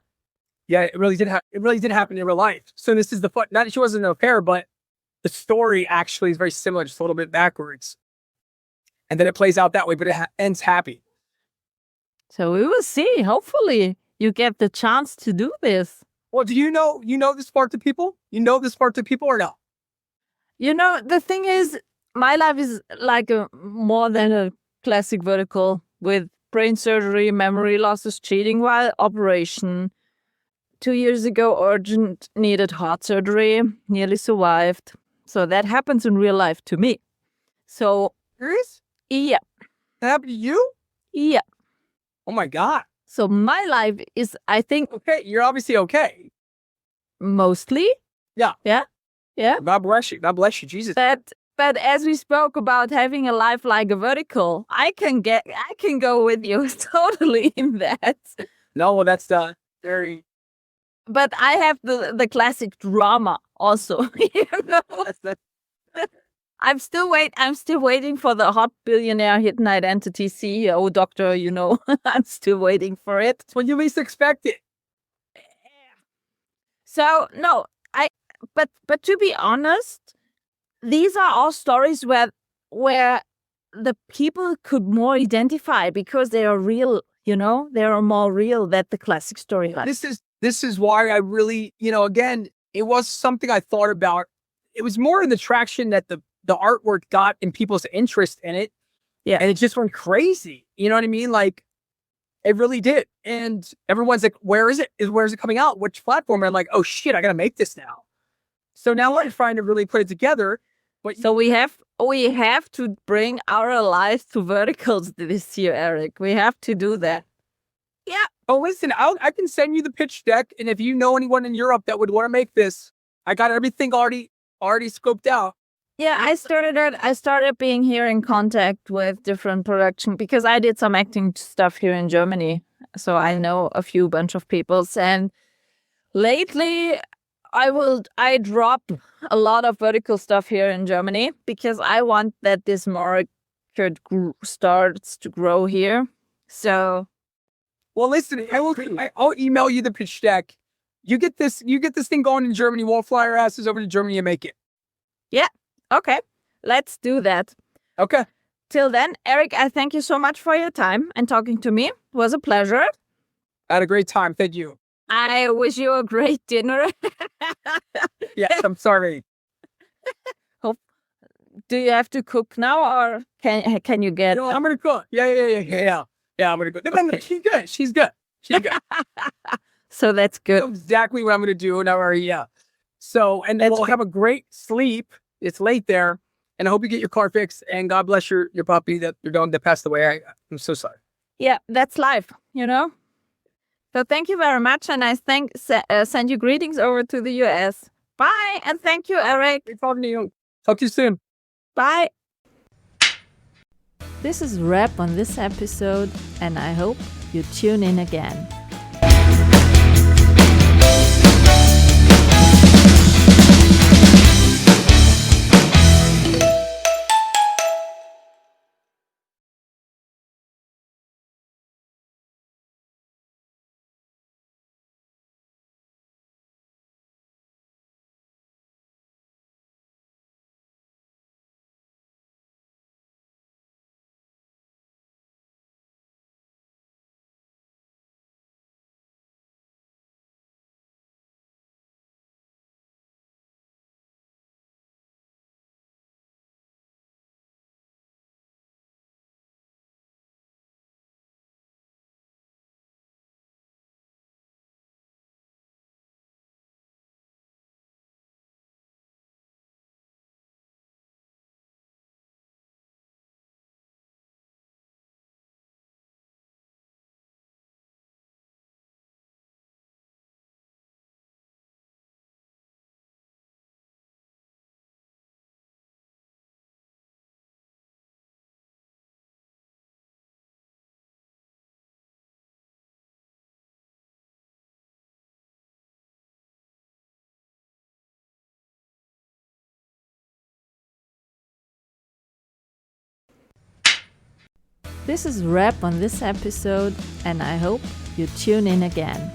Yeah, it really did happen in real life. So this is not that she wasn't an au pair, but the story actually is very similar, just a little bit backwards. And then it plays out that way, but it ends happy. So we will see. Hopefully you get the chance to do this. Well, do you know this part to people? You know this part to people or no? The thing is, my life is like more than a classic vertical with brain surgery, memory losses, cheating while operation. 2 years ago, urgent needed heart surgery, nearly survived. So that happens in real life to me. So, Serious? yeah. That happened to you? Yeah. Oh my God. So my life is, I think, Okay, you're obviously okay. mostly. Yeah. Yeah. Yeah. God bless you. God bless you. Jesus. But as we spoke about having a life like a vertical, I can go with you totally in that. No, well, that's very. But I have the classic drama also. You know? That's I'm still waiting for the hot billionaire hidden identity CEO doctor, you know. I'm still waiting for it. when you least expect it. So no, but to be honest, these are all stories where the people could more identify because they are real, you know, they are more real than the classic storyline. This is why I really, again, it was something I thought about. It was more in the traction that the artwork got in people's interest in it. Yeah. And it just went crazy. You know what I mean? Like, it really did. And everyone's like, where is it? Where is it coming out? Which platform? And I'm like, oh shit, I got to make this now. So now I'm trying to really put it together. But So we have to bring our lives to verticals this year, Eric. We have to do that. Yeah. oh, listen, I can send you the pitch deck. And if you know anyone in Europe that would want to make this, I got everything already scoped out. Yeah, I started being here in contact with different production because I did some acting stuff here in Germany. So I know a few bunch of peoples, and lately I drop a lot of vertical stuff here in Germany because I want that this market starts to grow here. So Well, listen, I'll email you the pitch deck. You get this thing going in Germany. We'll fly our asses over to Germany and make it. yeah, okay, let's do that. Okay. Till then, Eric, I thank you so much for your time and talking to me. It was a pleasure. I had a great time. Thank you. I wish you a great dinner. Yes, I'm sorry. Do you have to cook now, or can you get? I'm gonna cook. Yeah. I'm gonna cook. No, she's good. She's good. So that's good. Know exactly what I'm gonna do now. Yeah. So, and then we'll have a great sleep. It's late there, and I hope you get your car fixed. And God bless your puppy that passed away. I'm so sorry. Yeah, that's life, you know. So thank you very much, and I send you greetings over to the US. Bye, and thank you, Eric. Great talking to you. Talk to you soon. Bye. This is a wrap on this episode, and I hope you tune in again. This is a wrap on this episode, and I hope you tune in again.